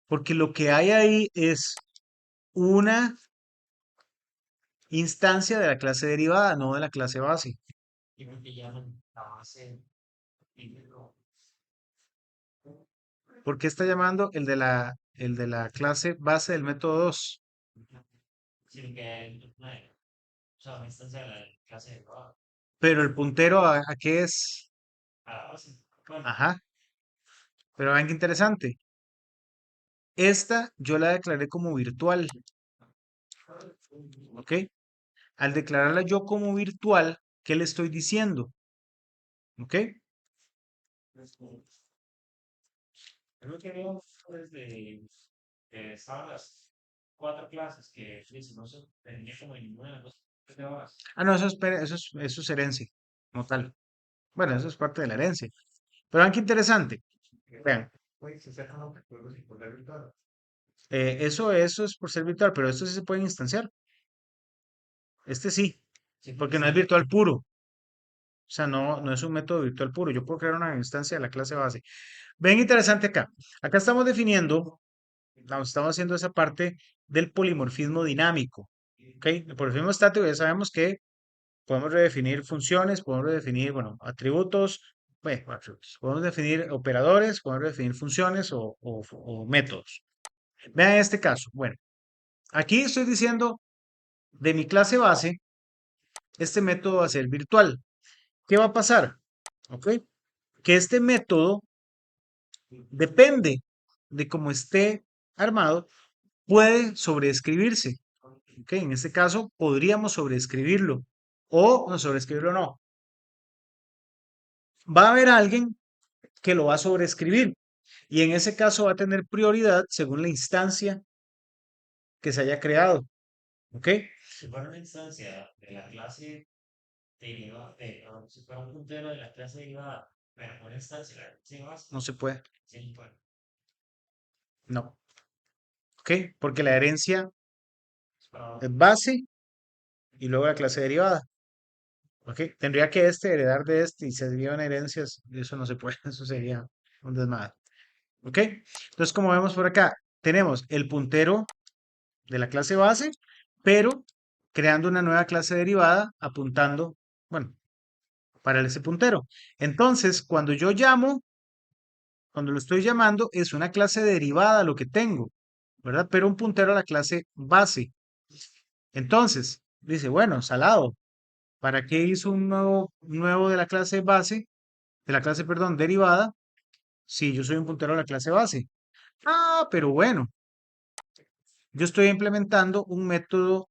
S1: Porque lo que hay ahí es una instancia de la clase derivada, no de la clase base.
S3: Y porque llaman la base primero.
S1: ¿Por qué está llamando el de la clase base del método 2?
S3: Sin que o sea, una instancia de la clase derivada.
S1: Pero el puntero a qué es.
S3: A la base. Bueno,
S1: Ajá. Pero vean qué interesante. Esta yo la declaré como virtual. ¿Ok? Al declararla yo como virtual, ¿qué le estoy diciendo? ¿Ok?
S3: es lo que veo desde que estaban las cuatro clases que dicen, no sé, tenía como 29, no sé, de horas.
S1: Ah, no, eso es herencia, como tal. Bueno, eso es parte de la herencia. Pero vean qué interesante. Vean,
S2: Pues se sacan los juegos sin poder virtual.
S1: eso es por ser virtual, pero esto sí se puede instanciar. Este sí,
S3: Sí, porque
S1: porque no es
S3: sí,
S1: virtual puro. O sea, no es un método virtual puro. Yo puedo crear una instancia de la clase base. Ven interesante acá. Acá estamos definiendo, estamos haciendo esa parte del polimorfismo dinámico. ¿Ok? El polimorfismo estático ya sabemos que podemos redefinir funciones, podemos redefinir, bueno, atributos, bueno, atributos. Podemos definir operadores, podemos definir funciones o métodos. Vean este caso. Bueno, aquí estoy diciendo de mi clase base, este método va a ser virtual. ¿Qué va a pasar? ¿Ok? Que este método depende de cómo esté armado, puede sobreescribirse. ¿Ok? En este caso, podríamos sobreescribirlo o no sobreescribirlo no. Va a haber alguien que lo va a sobreescribir y en ese caso va a tener prioridad según la instancia que se haya creado. ¿Ok?
S3: si fuera una instancia de la clase derivada, si fuera un puntero de la clase derivada, pero una instancia de la clase base,
S1: No se puede.
S3: sí, bueno,
S1: No. ¿Ok? Porque la herencia
S3: es para
S1: es base y luego la clase derivada. ¿Ok? Tendría que este heredar de este y se derivan herencias. Eso no se puede. Eso sería un desmadre. ¿Ok? Entonces, como vemos por acá, tenemos el puntero de la clase base, pero creando una nueva clase derivada apuntando, bueno, para ese puntero. Entonces, cuando yo llamo, cuando lo estoy llamando, es una clase derivada lo que tengo, ¿verdad? Pero un puntero a la clase base. Entonces, dice, bueno, salado, ¿para qué hizo un nuevo de la clase base, de la clase, perdón, derivada, si yo soy un puntero a la clase base? Ah, pero bueno, yo estoy implementando un método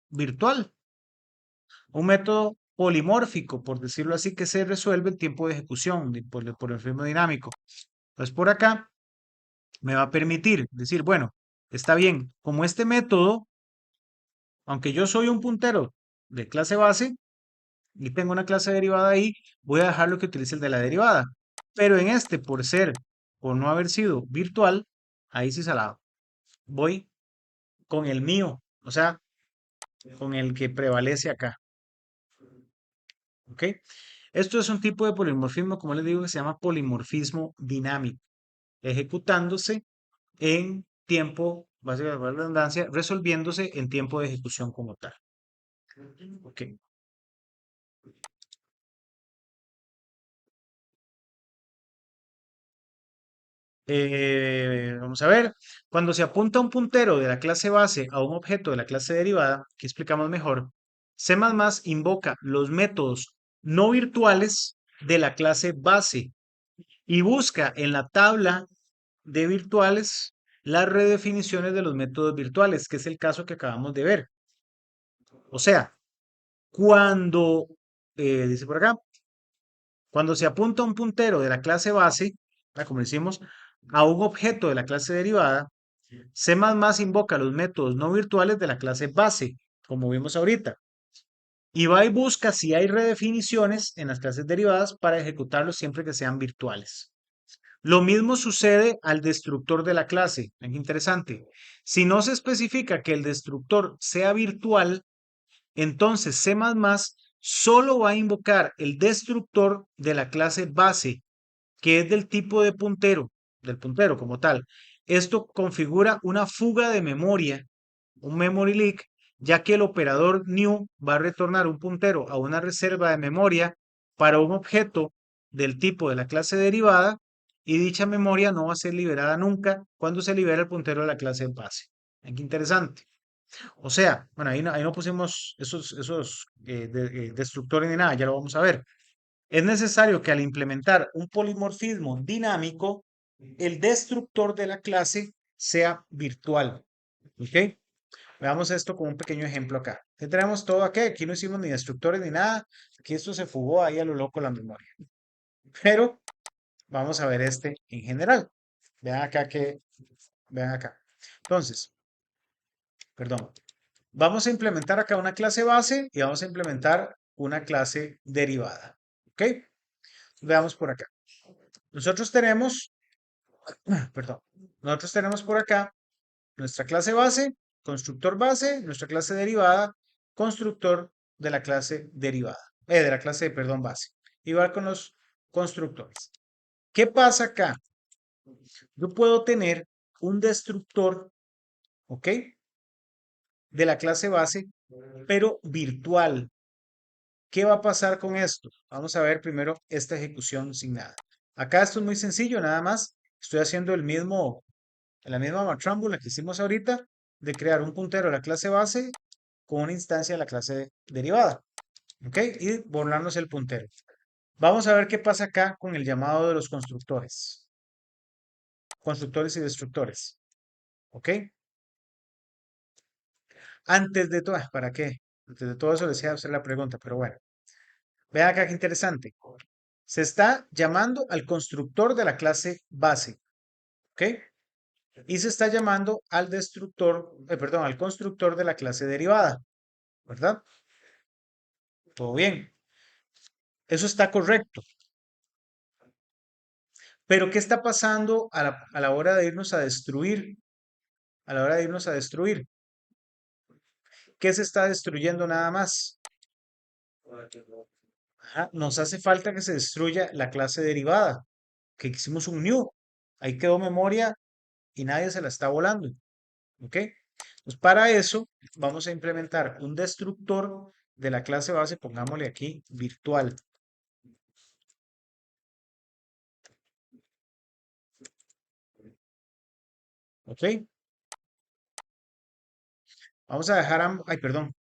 S1: virtual, un método polimórfico, por decirlo así, que se resuelve en tiempo de ejecución por el ritmo dinámico. Entonces, por acá me va a permitir decir, bueno, está bien, como este método, aunque yo soy un puntero de clase base y tengo una clase derivada ahí, voy a dejarlo que utilice el de la derivada. Pero en este, por no haber sido virtual, ahí sí salado. Voy con el mío, o sea, con el que prevalece acá. ¿Ok? Esto es un tipo de polimorfismo, como les digo, que se llama polimorfismo dinámico, ejecutándose en tiempo, básicamente la redundancia, resolviéndose en tiempo de ejecución como tal. ¿Ok? Vamos a ver, cuando se apunta un puntero de la clase base a un objeto de la clase derivada, que explicamos mejor, C++ invoca los métodos no virtuales de la clase base y busca en la tabla de virtuales las redefiniciones de los métodos virtuales, que es el caso que acabamos de ver. O sea, cuando, dice por acá, cuando se apunta un puntero de la clase base, como decimos, a un objeto de la clase derivada, C++ invoca los métodos no virtuales de la clase base, como vimos ahorita, y va y busca si hay redefiniciones en las clases derivadas para ejecutarlos siempre que sean virtuales. Lo mismo sucede al destructor de la clase. Es interesante. Si no se especifica que el destructor sea virtual, entonces C++ solo va a invocar el destructor de la clase base, que es del tipo de puntero, del puntero como tal. Esto configura una fuga de memoria, un memory leak, ya que el operador new va a retornar un puntero a una reserva de memoria para un objeto del tipo de la clase derivada y dicha memoria no va a ser liberada nunca cuando se libera el puntero de la clase base. Qué interesante. O sea, bueno, ahí no pusimos esos destructores ni nada, ya lo vamos a ver. Es necesario que al implementar un polimorfismo dinámico, el destructor de la clase sea virtual. ¿Ok? Veamos esto con un pequeño ejemplo acá. ¿Qué tenemos todo aquí? Aquí no hicimos ni destructores ni nada. Aquí esto se fugó ahí a lo loco la memoria. Pero vamos a ver este en general. Vean acá vean acá. Entonces, perdón. Vamos a implementar acá una clase base y vamos a implementar una clase derivada. ¿Ok? Veamos por acá. Nosotros tenemos, perdón, nosotros tenemos por acá nuestra clase base, nuestra clase derivada, constructor de la clase derivada, de la clase, perdón, base. Igual con los constructores. ¿Qué pasa acá? Yo puedo tener un destructor, ¿ok? De la clase base, pero virtual. ¿Qué va a pasar con esto? Vamos a ver primero esta ejecución sin nada. Acá esto es muy sencillo, nada más estoy haciendo la misma matrámbula que hicimos ahorita de crear un puntero de la clase base con una instancia de la clase derivada. ¿Ok? Y borrarnos el puntero. Vamos a ver qué pasa acá con el llamado de los constructores. Constructores y destructores. ¿Ok? Antes de todo, ¿para qué? Antes de todo eso les decía hacer la pregunta, pero bueno. Vean acá qué interesante. Se está llamando al constructor de la clase base. ¿Ok? Y se está llamando al destructor, perdón, al constructor de la clase derivada. ¿Verdad? Todo bien. Eso está correcto. Pero ¿qué está pasando a la hora de irnos a destruir? A la hora de irnos a destruir. ¿Qué se está destruyendo nada más? Ajá, nos hace falta que se destruya la clase derivada, que hicimos un new. Ahí quedó memoria y nadie se la está volando. ¿Ok? Pues para eso vamos a implementar un destructor de la clase base, pongámosle aquí virtual. ¿Ok? Vamos a dejar ay, perdón,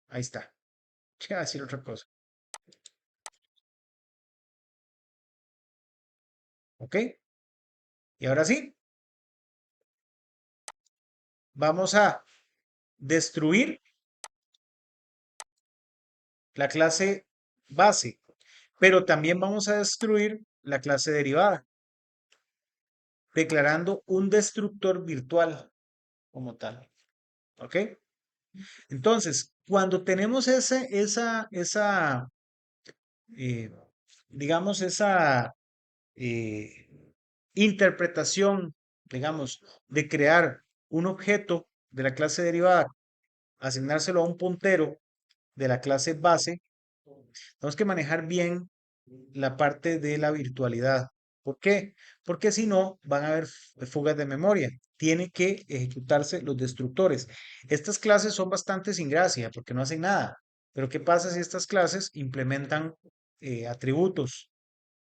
S1: ahí está. Voy a decir otra cosa. ¿Ok? Y ahora sí, vamos a destruir la clase base, pero también vamos a destruir la clase derivada, declarando un destructor virtual como tal. ¿Ok? Entonces, cuando tenemos eh, digamos, esa eh, interpretación, digamos, de crear un objeto de la clase derivada, asignárselo a un puntero de la clase base, tenemos que manejar bien la parte de la virtualidad. ¿Por qué? Porque si no, van a haber fugas de memoria. Tiene que ejecutarse los destructores. Estas clases son bastante sin gracia porque no hacen nada. Pero ¿qué pasa si estas clases implementan atributos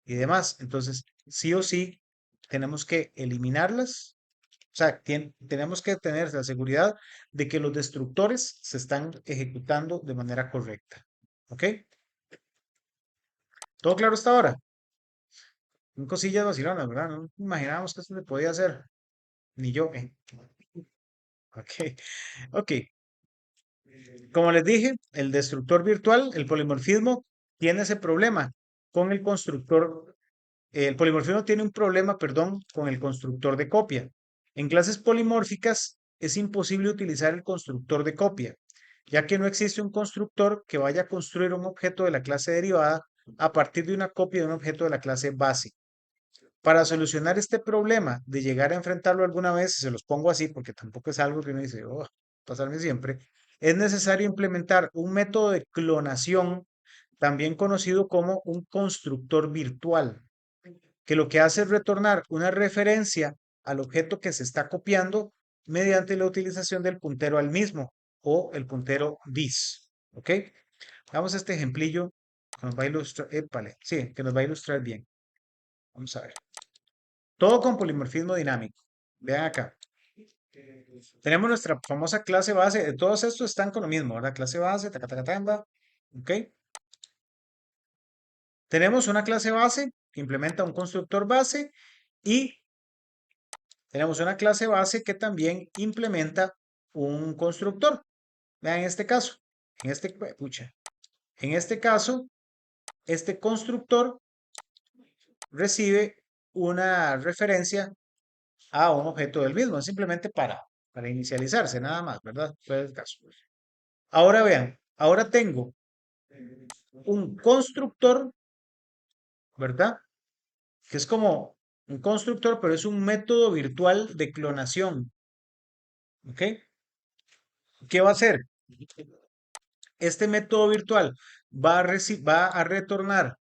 S1: y demás? Entonces, sí o sí, tenemos que eliminarlas. O sea, tenemos que tener la seguridad de que los destructores se están ejecutando de manera correcta. ¿Ok? ¿Todo claro hasta ahora? Son cosillas vacilonas, ¿verdad? No imaginábamos que esto se podía hacer. Ni yo. Ok, ok. Como les dije, el destructor virtual, el polimorfismo, tiene ese problema con el constructor. El polimorfismo tiene un problema, perdón, con el constructor de copia. En clases polimórficas es imposible utilizar el constructor de copia, ya que no existe un constructor que vaya a construir un objeto de la clase derivada a partir de una copia de un objeto de la clase base. Para solucionar este problema de llegar a enfrentarlo alguna vez, se los pongo así porque tampoco es algo que uno dice, oh, pasarme siempre, es necesario implementar un método de clonación, también conocido como un constructor virtual, que lo que hace es retornar una referencia al objeto que se está copiando mediante la utilización del puntero al mismo o el puntero dis. ¿Ok? Vamos a este ejemplillo que nos va a ilustrar, sí, que nos va a ilustrar bien. Vamos a ver. Todo con polimorfismo dinámico. Vean acá. Tenemos nuestra famosa clase base. Todos estos están con lo mismo, ¿verdad? Clase base, tacatacatamba. ¿Ok? Tenemos una clase base que implementa un constructor base y tenemos una clase base que también implementa un constructor. Vean este caso. En este caso, este constructor recibe una referencia a un objeto del mismo, simplemente para inicializarse, nada más, ¿verdad? Fue el caso. Ahora vean, ahora tengo un constructor, ¿verdad? Que es como un constructor, pero es un método virtual de clonación, ¿ok? ¿Qué va a hacer? Este método virtual va a retornar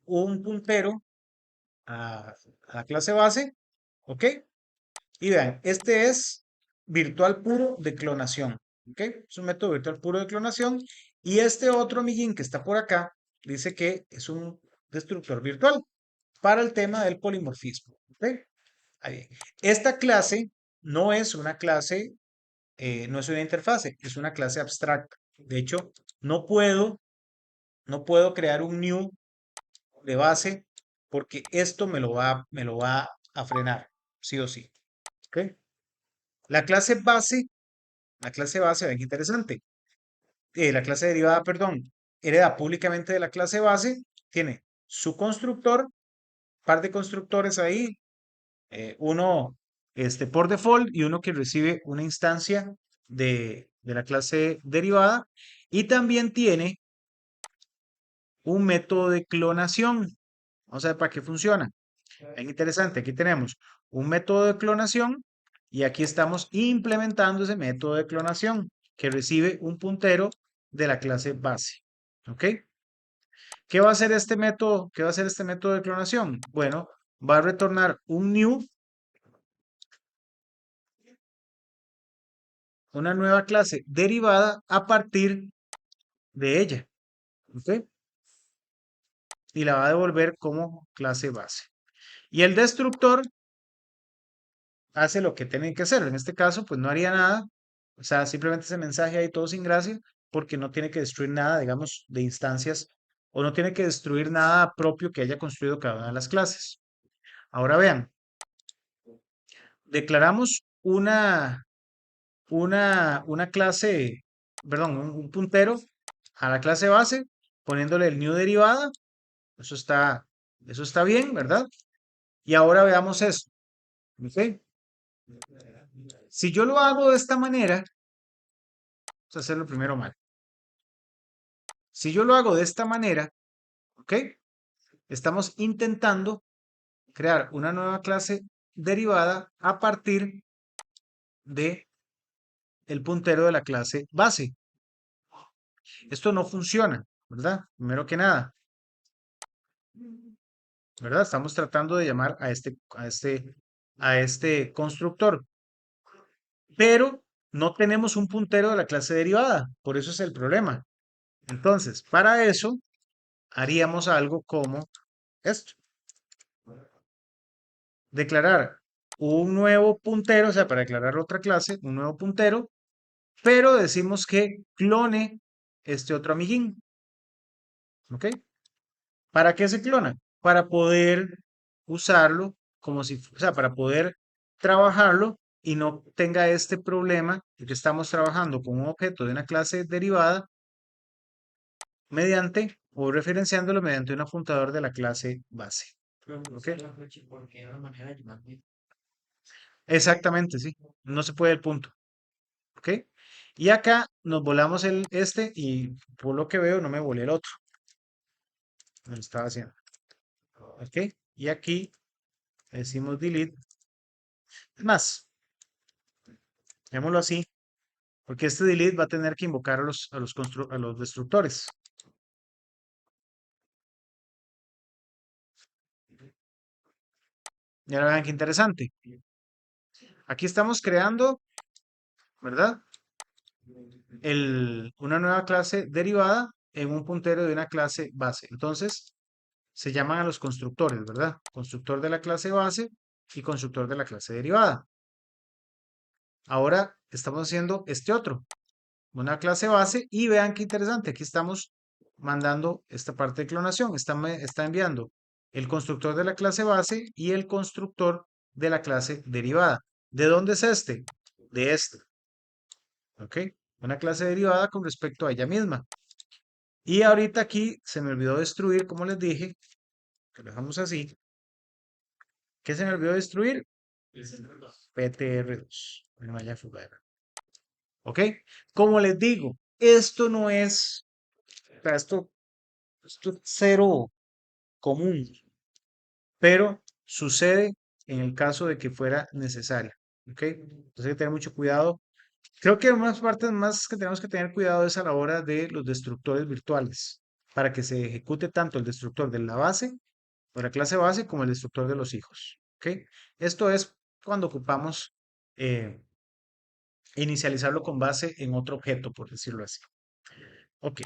S1: un puntero a la clase base, ¿ok? Y vean, este es virtual puro de clonación, ¿ok? Es un método virtual puro de clonación. Y este otro amiguín que está por acá dice que es un destructor virtual para el tema del polimorfismo, ¿ok? Ahí bien. Esta clase no es una clase, no es una interfase, es una clase abstracta. De hecho, no puedo, no puedo crear un new de base porque esto me lo va a frenar, sí o sí, ¿ok? La clase base La clase base, ven qué interesante. La clase derivada, perdón, hereda públicamente de la clase base, tiene su constructor, par de constructores ahí, uno por default y uno que recibe una instancia de la clase derivada, y también tiene un método de clonación. Vamos a ver para qué funciona. Ven interesante, aquí tenemos un método de clonación y aquí estamos implementando ese método de clonación que recibe un puntero de la clase base. ¿Ok? ¿Qué va a hacer este método? ¿Qué va a hacer este método de clonación? Bueno, va a retornar un new una nueva clase derivada a partir de ella. ¿Ok? Y la va a devolver como clase base. Y el destructor hace lo que tiene que hacer. En este caso, pues no haría nada. O sea, simplemente ese mensaje ahí todo sin gracia, porque no tiene que destruir nada, digamos, de instancias, o no tiene que destruir nada propio que haya construido cada una de las clases. Ahora vean, declaramos una clase, perdón, un puntero a la clase base, poniéndole el new derivada. Eso está, eso está bien, ¿verdad? Y ahora veamos esto. ¿Ok? Si yo lo hago de esta manera, vamos a hacerlo primero mal. Si yo lo hago de esta manera, ¿ok? Estamos intentando crear una nueva clase derivada a partir de el puntero de la clase base. Esto no funciona, ¿verdad? Primero que nada, ¿verdad? Estamos tratando de llamar a este constructor, pero no tenemos un puntero de la clase derivada, por eso es el problema. Entonces, para eso haríamos algo como esto. Declarar un nuevo puntero, o sea, para declarar otra clase, un nuevo puntero, pero decimos que clone este otro amiguín. ¿Ok? ¿Para qué se clona? Para poder usarlo como si, o sea, para poder trabajarlo y no tenga este problema de que estamos trabajando con un objeto de una clase derivada mediante o referenciándolo mediante un apuntador de la clase base. ¿Ok?
S3: Porque era una manera de llamarme.
S1: Exactamente, sí. No se puede el punto. ¿Ok? Y acá nos volamos este y por lo que veo no me volé el otro. Me lo estaba haciendo. ¿Ok? Y aquí decimos delete. Es más, llamémoslo así, porque este delete va a tener que invocar a los destructores. Y ahora vean qué interesante. Aquí estamos creando, ¿verdad? Una nueva clase derivada en un puntero de una clase base. Entonces, se llaman a los constructores, ¿verdad? Constructor de la clase base y constructor de la clase derivada. Ahora estamos haciendo este otro, una clase base, y vean qué interesante. Aquí estamos mandando esta parte de clonación. Está enviando el constructor de la clase base y el constructor de la clase derivada. ¿De dónde es este? De este. ¿Ok? Una clase derivada con respecto a ella misma. Y ahorita aquí se me olvidó destruir, como les dije, que lo dejamos así. ¿Qué se me olvidó destruir? PTR2. No vaya a jugar. ¿Ok? Como les digo, esto no es, o sea, esto es cero común, pero sucede en el caso de que fuera necesario. ¿Ok? Entonces hay que tener mucho cuidado. Creo que unas partes más que tenemos que tener cuidado es a la hora de los destructores virtuales, para que se ejecute tanto el destructor de la base, de la clase base, como el destructor de los hijos. ¿Ok? Esto es cuando ocupamos eh, inicializarlo con base en otro objeto, por decirlo así. Ok,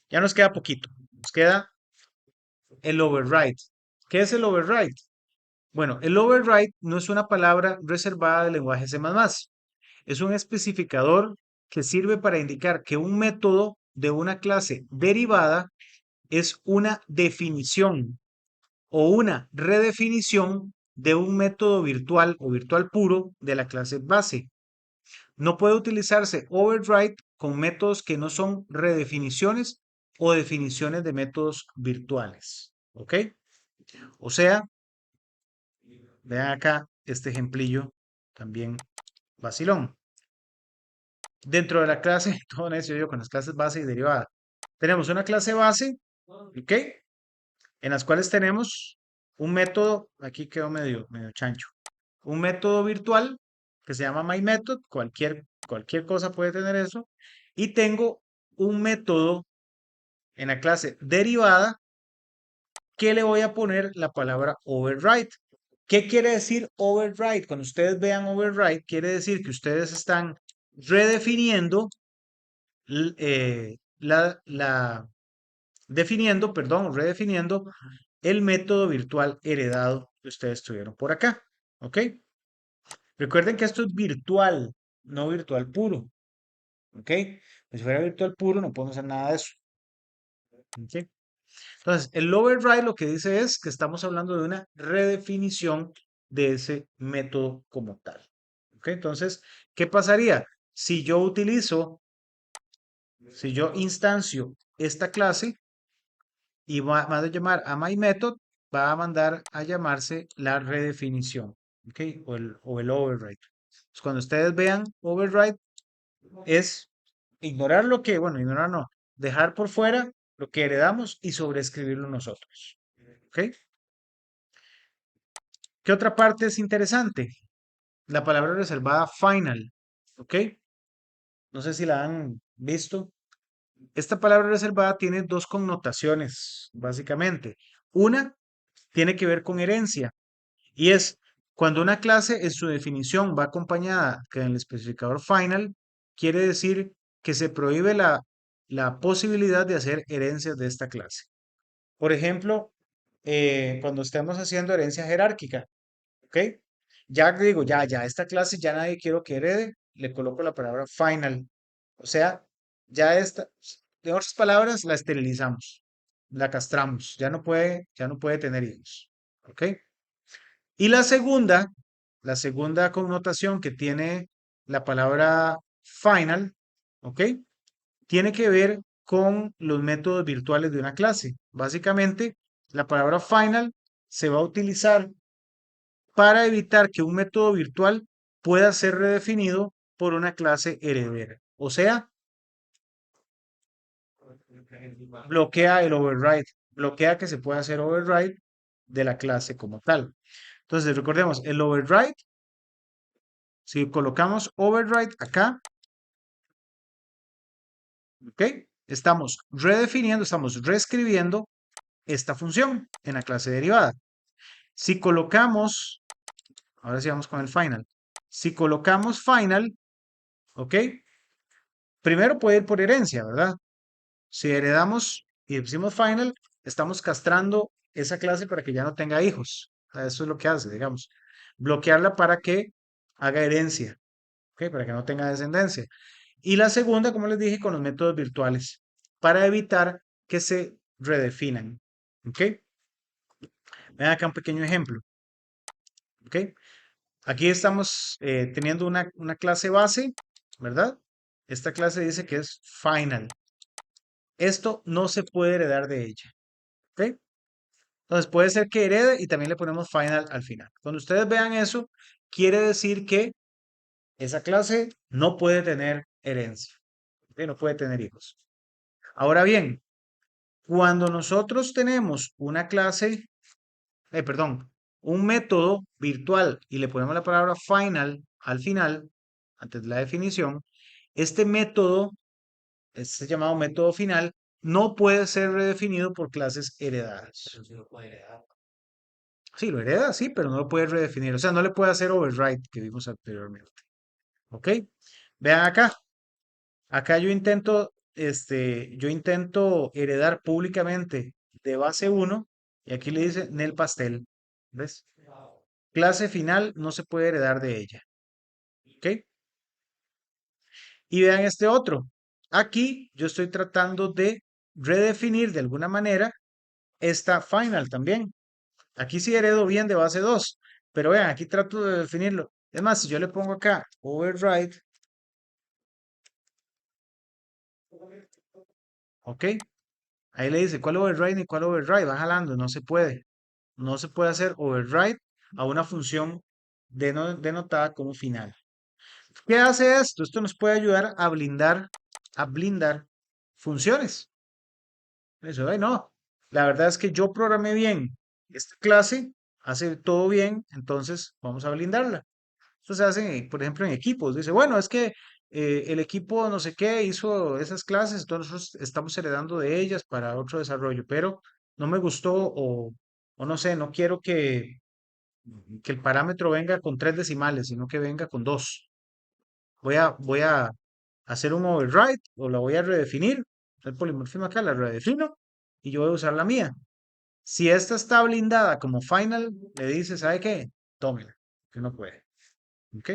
S1: ya nos queda poquito. Nos queda el override. ¿Qué es el override? Bueno, el override no es una palabra reservada del lenguaje C++. Es un especificador que sirve para indicar que un método de una clase derivada es una definición o una redefinición de un método virtual o virtual puro de la clase base. No puede utilizarse override con métodos que no son redefiniciones o definiciones de métodos virtuales. ¿Ok? O sea, vean acá este ejemplillo también vacilón. Dentro de la clase, todo necio yo con las clases base y derivada. Tenemos una clase base, ¿ok? En las cuales tenemos un método, aquí quedó medio chancho, un método virtual que se llama myMethod, cualquier cosa puede tener eso, y tengo un método en la clase derivada que le voy a poner la palabra override. ¿Qué quiere decir override? Cuando ustedes vean override, quiere decir que ustedes están redefiniendo, redefiniendo el método virtual heredado que ustedes tuvieron por acá. ¿Ok? Recuerden que esto es virtual, no virtual puro. ¿Ok? Pues si fuera virtual puro, no podemos hacer nada de eso. ¿Ok? Entonces, el override lo que dice es que estamos hablando de una redefinición de ese método como tal. ¿Ok? Entonces, ¿qué pasaría? Si yo utilizo, si yo instancio esta clase y mando a llamar a myMethod, va a mandar a llamarse la redefinición. ¿Ok? O el override. Entonces, cuando ustedes vean override, es ignorar lo que, bueno, ignorar no, dejar por fuera lo que heredamos y sobreescribirlo nosotros. ¿Ok? ¿Qué otra parte es interesante? La palabra reservada final. ¿Ok? No sé si la han visto. Esta palabra reservada tiene dos connotaciones, básicamente. Una tiene que ver con herencia y es cuando una clase en su definición va acompañada con el especificador final, quiere decir que se prohíbe la posibilidad de hacer herencias de esta clase. Por ejemplo, cuando estemos haciendo herencia jerárquica, ¿ok? Ya digo, ya, esta clase ya nadie quiero que herede, le coloco la palabra final. O sea, ya esta, de otras palabras, la esterilizamos, la castramos, ya no puede tener hijos. ¿Ok? Y la segunda connotación que tiene la palabra final, ¿ok? Tiene que ver con los métodos virtuales de una clase. Básicamente, la palabra final se va a utilizar para evitar que un método virtual pueda ser redefinido por una clase heredera. O sea, bloquea el override, bloquea que se pueda hacer override de la clase como tal. Entonces, recordemos, el override, si colocamos override acá, ¿ok? Estamos redefiniendo, estamos reescribiendo esta función en la clase derivada. Si colocamos, ahora sí vamos con el final. Si colocamos final, ¿ok? Primero puede ir por herencia, ¿verdad? Si heredamos y decimos final, estamos castrando esa clase para que ya no tenga hijos. O sea, eso es lo que hace, digamos. Bloquearla para que haga herencia, ¿ok? Para que no tenga descendencia. Y la segunda, como les dije, con los métodos virtuales, para evitar que se redefinan, ¿ok? Vean acá un pequeño ejemplo, ¿ok? Aquí estamos teniendo una clase base, ¿verdad? Esta clase dice que es final. Esto no se puede heredar de ella, ¿ok? Entonces puede ser que herede y también le ponemos final al final. Cuando ustedes vean eso, quiere decir que esa clase no puede tener herencia, ¿ok? No puede tener hijos. Ahora bien, cuando nosotros tenemos una clase, perdón, un método virtual y le ponemos la palabra final al final, antes de la definición, este método, este llamado método final, no puede ser redefinido por clases heredadas.
S3: Pero sí lo puede heredar.
S1: Sí, lo hereda, sí, pero no lo puede redefinir. O sea, no le puede hacer override que vimos anteriormente. ¿Ok? Vean acá. Acá yo intento heredar públicamente de base 1 y aquí le dice Nel pastel. ¿Ves? Clase final no se puede heredar de ella. ¿Ok? Y vean este otro. Aquí yo estoy tratando de redefinir de alguna manera esta final también. Aquí sí heredo bien de base 2, pero vean, aquí trato de definirlo. Es más, si yo le pongo acá override, ¿ok? Ahí le dice cuál override y cuál override, va jalando, no se puede. No se puede hacer override a una función denotada como final. ¿Qué hace esto? Esto nos puede ayudar a blindar funciones. Eso, ay, no. La verdad es que yo programé bien esta clase, hace todo bien, entonces vamos a blindarla. Esto se hace, por ejemplo, en equipos. Dice, bueno, es que el equipo no sé qué hizo esas clases, entonces nosotros estamos heredando de ellas para otro desarrollo, pero no me gustó o no sé, no quiero que el parámetro venga con 3 decimales, sino que venga con 2. voy a hacer un override o la voy a redefinir. El polimorfismo acá la redefino y yo voy a usar la mía. Si esta está blindada como final, le dice, ¿sabe qué? Tómela, que no puede. ¿Ok?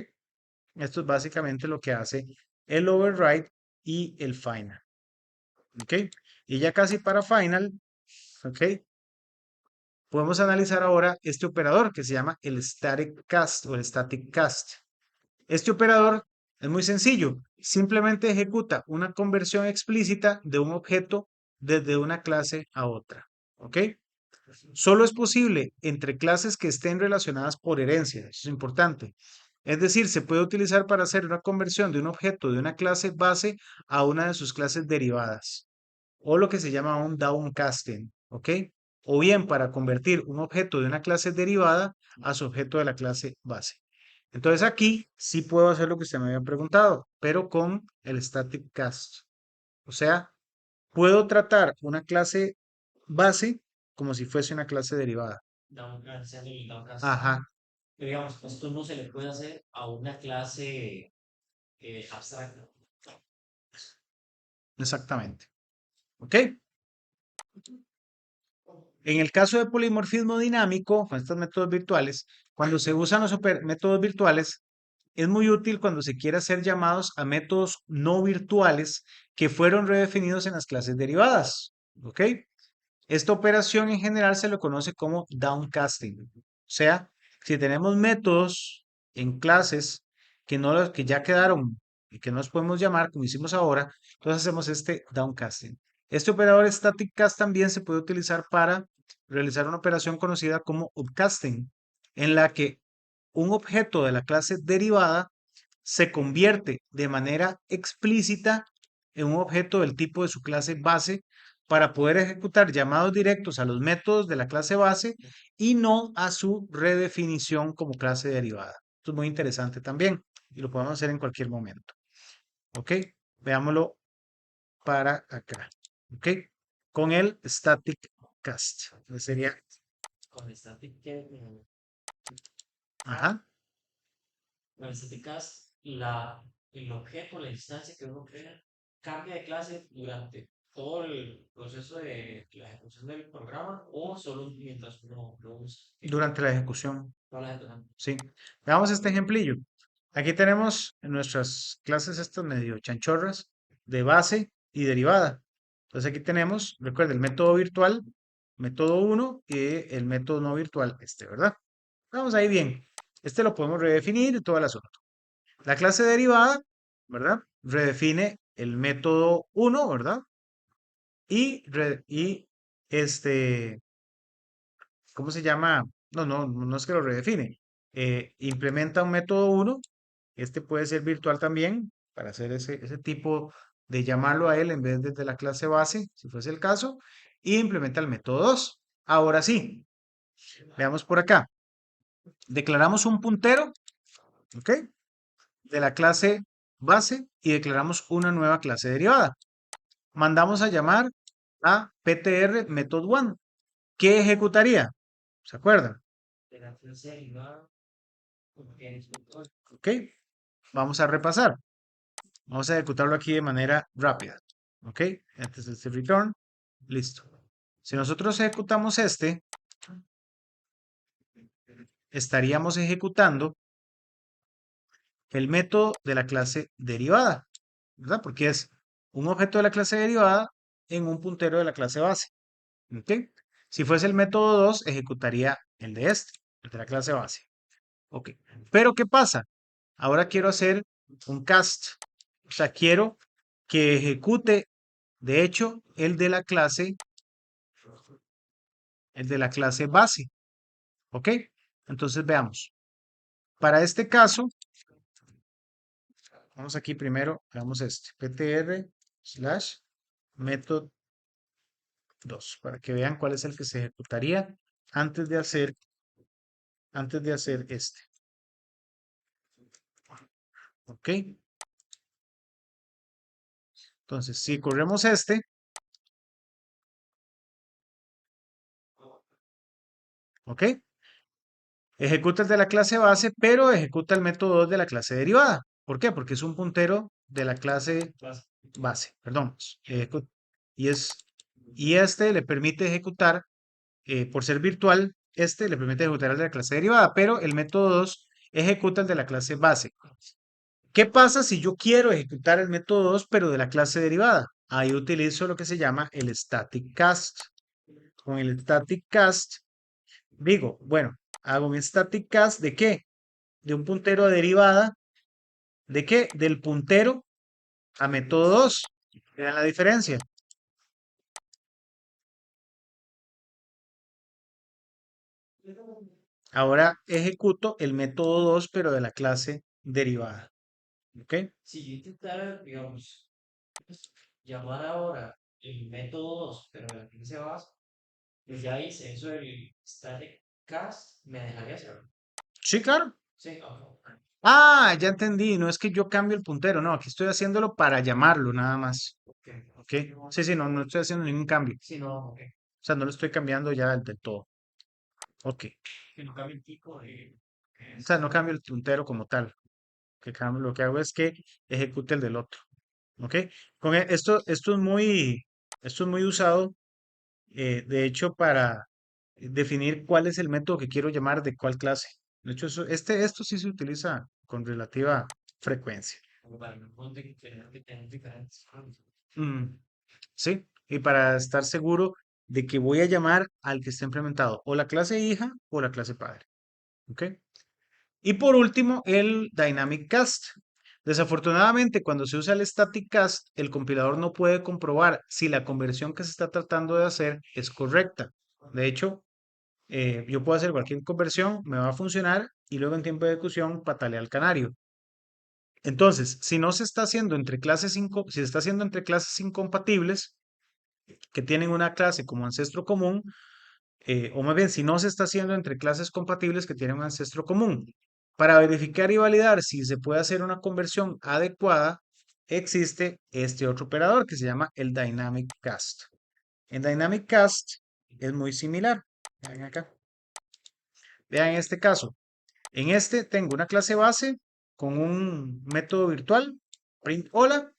S1: Esto es básicamente lo que hace el override y el final. ¿Ok? Y ya casi para final, ¿ok? Podemos analizar ahora este operador que se llama el static cast o el static cast. Este operador es muy sencillo, simplemente ejecuta una conversión explícita de un objeto desde una clase a otra. ¿Ok? Solo es posible entre clases que estén relacionadas por herencia, eso es importante. Es decir, se puede utilizar para hacer una conversión de un objeto de una clase base a una de sus clases derivadas, o lo que se llama un downcasting, ¿ok? O bien para convertir un objeto de una clase derivada a su objeto de la clase base. Entonces aquí sí puedo hacer lo que usted me había preguntado, pero con el static cast. O sea, puedo tratar una clase base como si fuese una clase derivada.
S3: Downcast.
S1: Ajá,
S3: Pero digamos, esto no se le puede hacer a una clase abstracta.
S1: exactamente. ¿Ok? En el caso de polimorfismo dinámico, con estos métodos virtuales, cuando se usan los métodos virtuales, es muy útil cuando se quiere hacer llamados a métodos no virtuales que fueron redefinidos en las clases derivadas. ¿Ok? Esta operación en general se lo conoce como downcasting. O sea, si tenemos métodos en clases que ya quedaron y que no los podemos llamar como hicimos ahora, entonces hacemos este downcasting. Este operador static cast también se puede utilizar para realizar una operación conocida como upcasting, en la que un objeto de la clase derivada se convierte de manera explícita en un objeto del tipo de su clase base para poder ejecutar llamados directos a los métodos de la clase base y no a su redefinición como clase derivada. Esto es muy interesante también y lo podemos hacer en cualquier momento. ¿Ok? Veámoslo para acá. ¿Ok? Con el static cast. Entonces sería,
S3: Con static,
S1: ajá,
S3: con static cast, el objeto, la instancia que uno crea, cambia de clase durante todo el proceso de la ejecución del programa o solo mientras uno lo usa.
S1: durante la ejecución.
S3: Toda la ejecución.
S1: Sí. Veamos este ejemplillo. Aquí tenemos en nuestras clases estas medio chanchorras de base y derivada. Entonces aquí tenemos, recuerda, el método virtual, método 1 y el método no virtual, este, ¿verdad? Vamos ahí bien. Este lo podemos redefinir y todo el asunto. La clase derivada, ¿verdad? Redefine el método 1, ¿verdad? Y este, ¿cómo se llama? No es que lo redefine. Implementa un método 1. Este puede ser virtual también para hacer ese tipo de llamarlo a él en vez de la clase base, si fuese el caso. Y implementa el método 2. Ahora sí, veamos por acá. Declaramos un puntero, ¿ok? De la clase base y declaramos una nueva clase derivada. Mandamos a llamar a ptr method 1. ¿Qué ejecutaría? ¿Se acuerdan?
S3: De la clase derivada,
S1: ¿Ok? Vamos a repasar. Vamos a ejecutarlo aquí de manera rápida. ¿Ok? Este es este return. Listo. Si nosotros ejecutamos este, estaríamos ejecutando el método de la clase derivada, ¿verdad? Porque es un objeto de la clase derivada en un puntero de la clase base. ¿Ok? Si fuese el método 2, ejecutaría el de este, el de la clase base. ¿Ok? Pero ¿qué pasa? Ahora quiero hacer un cast. O sea, quiero que ejecute, de hecho, el de la clase base. ¿Ok? Entonces veamos. Para este caso, vamos aquí primero, veamos este, ptr slash method 2, para que vean cuál es el que se ejecutaría antes de hacer, este. ¿Ok? Entonces, si corremos este, ¿ok? Ejecuta el de la clase base, pero ejecuta el método 2 de la clase derivada. ¿Por qué? Porque es un puntero de la clase
S3: Clase.
S1: base, perdón. Y es, y este le permite ejecutar, por ser virtual, este le permite ejecutar el de la clase derivada, pero el método 2 ejecuta el de la clase base. ¿Qué pasa si yo quiero ejecutar el método 2, pero de la clase derivada? Ahí utilizo lo que se llama el static cast. Con el static cast, digo, bueno, hago mi static cast ¿de qué? De un puntero a derivada. ¿De qué? Del puntero a método 2. Vean la diferencia. Ahora ejecuto el método 2, pero de la clase derivada. ¿Ok?
S3: Si yo intentara, digamos, llamar ahora el método 2 pero de la clase base, pues ya hice eso del static cast, me dejaría hacerlo.
S1: Sí, claro.
S3: Sí, ok.
S1: Ah, ya entendí. No es que yo cambie el puntero. No, aquí estoy haciéndolo para llamarlo nada más.
S3: Ok.
S1: ¿Ok? Sí, sí, no, no estoy haciendo ningún cambio.
S3: Sí, no, ok.
S1: O sea, no lo estoy cambiando ya del todo. Ok.
S3: Que no cambie el tipo de.
S1: O sea, no cambio el puntero como tal. Lo que hago es que ejecute el del otro. ¿Ok? Esto es muy usado, de hecho, para definir cuál es el método que quiero llamar de cuál clase. De hecho, esto sí se utiliza con relativa frecuencia.
S3: Como para no tener que tener diferentes cambios.
S1: Mm, sí, y para estar seguro de que voy a llamar al que está implementado o la clase hija o la clase padre. ¿Ok? Y por último, el Dynamic Cast. Desafortunadamente, cuando se usa el Static Cast, el compilador no puede comprobar si la conversión que se está tratando de hacer es correcta. De hecho, yo puedo hacer cualquier conversión, me va a funcionar y luego en tiempo de ejecución patalea al canario. Entonces, si no se está haciendo entre si se está haciendo entre clases incompatibles que tienen una clase como ancestro común, o más bien, si no se está haciendo entre clases compatibles que tienen un ancestro común. Para verificar y validar si se puede hacer una conversión adecuada, existe este otro operador que se llama el Dynamic Cast. En Dynamic Cast es muy similar. Vean acá. Vean este caso. En este tengo una clase base con un método virtual, print hola,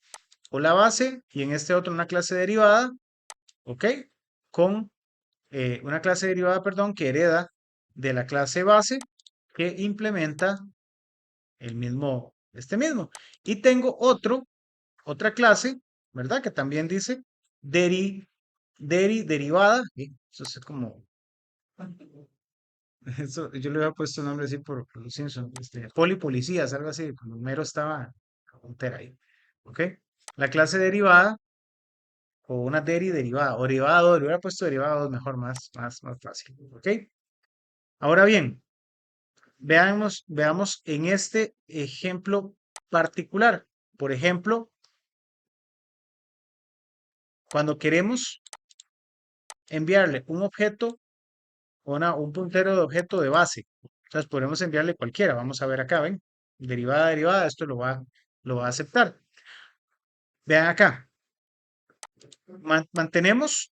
S1: hola base, y en este otro una clase derivada, ¿ok? Con una clase derivada, perdón, que hereda de la clase base que implementa este mismo. Y tengo otra clase, ¿verdad? Que también dice derivada. Eso es como, eso, yo le había puesto un nombre así por los Simpsons, polipolicías, algo así, como mero estaba entera ahí. ¿Ok? La clase derivada o una derivada o derivado, le hubiera puesto derivado mejor, más fácil. ¿Ok? Ahora bien, veamos en este ejemplo particular. Por ejemplo, cuando queremos enviarle un objeto o un puntero de objeto de base. Entonces podemos enviarle cualquiera. Vamos a ver acá, ¿ven? Derivada, esto lo va a aceptar. Vean acá. Mantenemos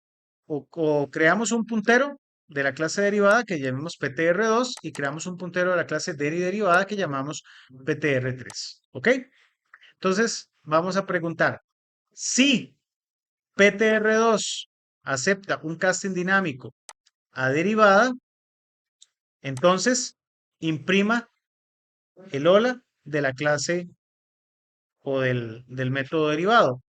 S1: o creamos un puntero de la clase derivada que llamemos PTR2 y creamos un puntero de la clase derivada que llamamos PTR3. ¿Ok? Entonces, vamos a preguntar, si PTR2 acepta un casting dinámico a derivada, entonces imprima el hola de la clase o del método derivado.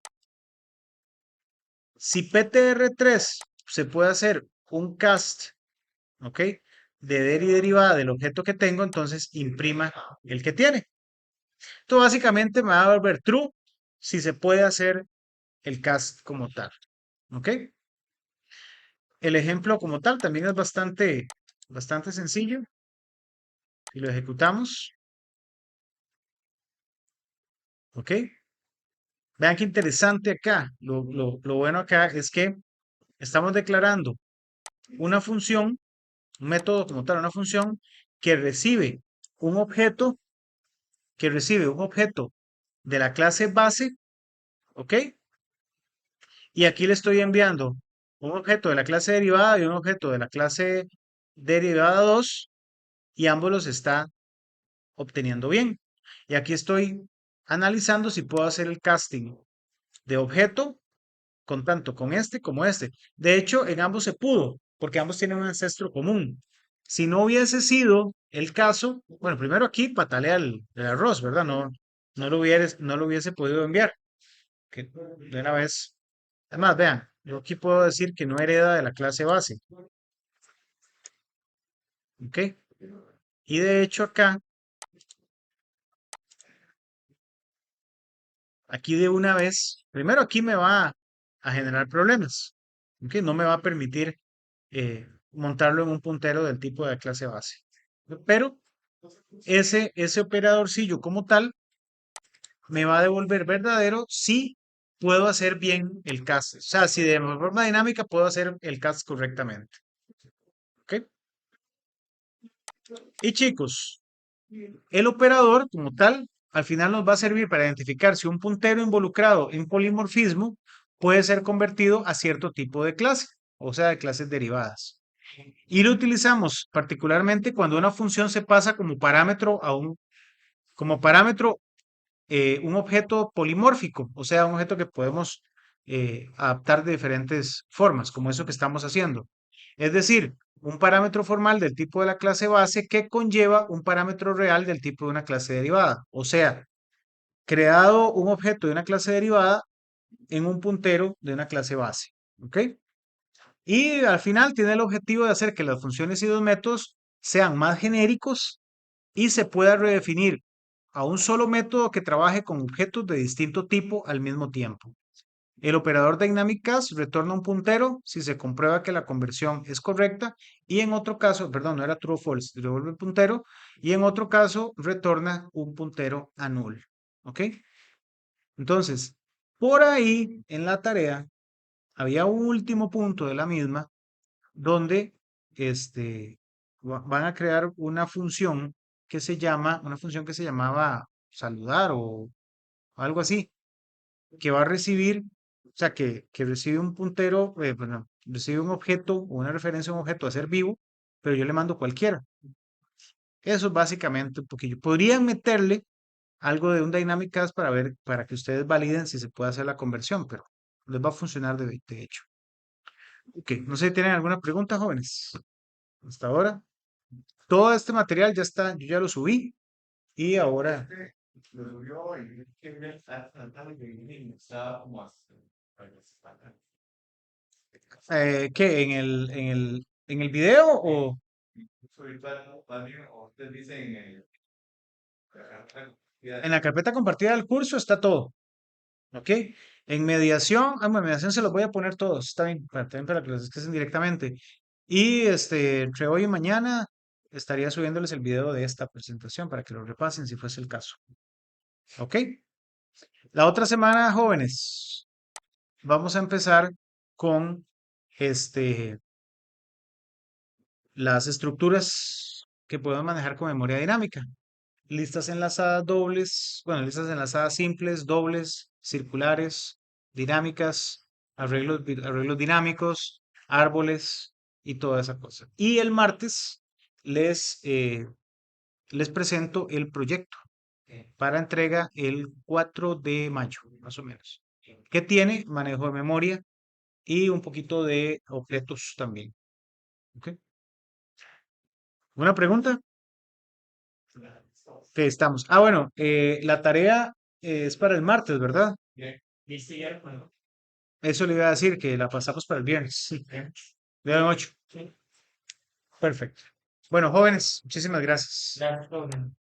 S1: Si PTR3 se puede hacer un cast, ¿ok? De derivada del objeto que tengo, entonces imprima el que tiene. Esto básicamente me va a volver true si se puede hacer el cast como tal, ¿ok? El ejemplo como tal también es bastante sencillo. Y lo ejecutamos, ¿ok? Vean qué interesante acá. Lo bueno acá es que estamos declarando una función, un método como tal, una función que recibe un objeto, de la clase base, ¿ok? Y aquí le estoy enviando un objeto de la clase derivada y un objeto de la clase derivada 2 y ambos los está obteniendo bien. Y aquí estoy analizando si puedo hacer el casting de objeto con tanto con este como este. De hecho, en ambos se pudo, porque ambos tienen un ancestro común. Si no hubiese sido el caso, bueno, primero aquí patalea el arroz, ¿verdad? No lo hubiese podido enviar. Que de una vez. Además, vean, yo aquí puedo decir que no hereda de la clase base. ¿Ok? Y de hecho acá, aquí de una vez, primero aquí me va a generar problemas. ¿Ok? No me va a permitir montarlo en un puntero del tipo de clase base. Pero ese operadorcillo como tal me va a devolver verdadero si puedo hacer bien el cast. O sea, si de forma dinámica puedo hacer el cast correctamente. ¿Ok? Y chicos, el operador como tal al final nos va a servir para identificar si un puntero involucrado en polimorfismo puede ser convertido a cierto tipo de clase, o sea, de clases derivadas. Y lo utilizamos particularmente cuando una función se pasa como parámetro como parámetro un objeto polimórfico, o sea, un objeto que podemos adaptar de diferentes formas, como eso que estamos haciendo. Es decir, un parámetro formal del tipo de la clase base que conlleva un parámetro real del tipo de una clase derivada. O sea, creado un objeto de una clase derivada en un puntero de una clase base. ¿Ok? Y al final tiene el objetivo de hacer que las funciones y los métodos sean más genéricos y se pueda redefinir a un solo método que trabaje con objetos de distinto tipo al mismo tiempo. El operador Dynamic Cast retorna un puntero si se comprueba que la conversión es correcta y en otro caso, perdón, no era true o false, devuelve el puntero y en otro caso retorna un puntero a null. ¿Ok? Entonces, por ahí en la tarea había un último punto de la misma donde este, van a crear una función que se llamaba saludar o algo así, que va a recibir, o sea, que recibe un puntero, bueno, recibe un objeto o una referencia a un objeto a ser vivo, pero yo le mando cualquiera. Eso es básicamente un poquillo. Podrían meterle algo de un Dynamic Cast para ver, para que ustedes validen si se puede hacer la conversión, pero les va a funcionar de hecho. Ok, no sé si tienen alguna pregunta, jóvenes. Hasta ahora. Todo este material ya está, yo ya lo subí y ahora,
S2: Lo subió y que ver tratando de estaba como hasta.
S1: ¿qué? En el video o
S2: Virtual, también, o ustedes dicen
S1: en la carpeta compartida del curso está todo, ¿ok? En mediación, bueno, mediación se los voy a poner todos, está bien, también para que los escuchen directamente. Y entre hoy y mañana estaría subiéndoles el video de esta presentación para que lo repasen si fuese el caso, ¿ok? La otra semana, jóvenes, vamos a empezar con este, las estructuras que podemos manejar con memoria dinámica. Listas enlazadas dobles, bueno, listas enlazadas simples, dobles, circulares, dinámicas, arreglos dinámicos, árboles y toda esa cosa. Y el martes les, eh, les presento el proyecto para entrega el 4 de mayo, más o menos, que tiene manejo de memoria y un poquito de objetos también. ¿Ok? ¿Una pregunta? Que estamos. Ah, bueno, la tarea es para el martes, ¿verdad?
S3: ¿Viste ya? Bueno,
S1: Eso le iba a decir, que la pasamos para el viernes. Sí. De 8.
S3: sí,
S1: Perfecto. Bueno, jóvenes, muchísimas gracias.
S3: gracias,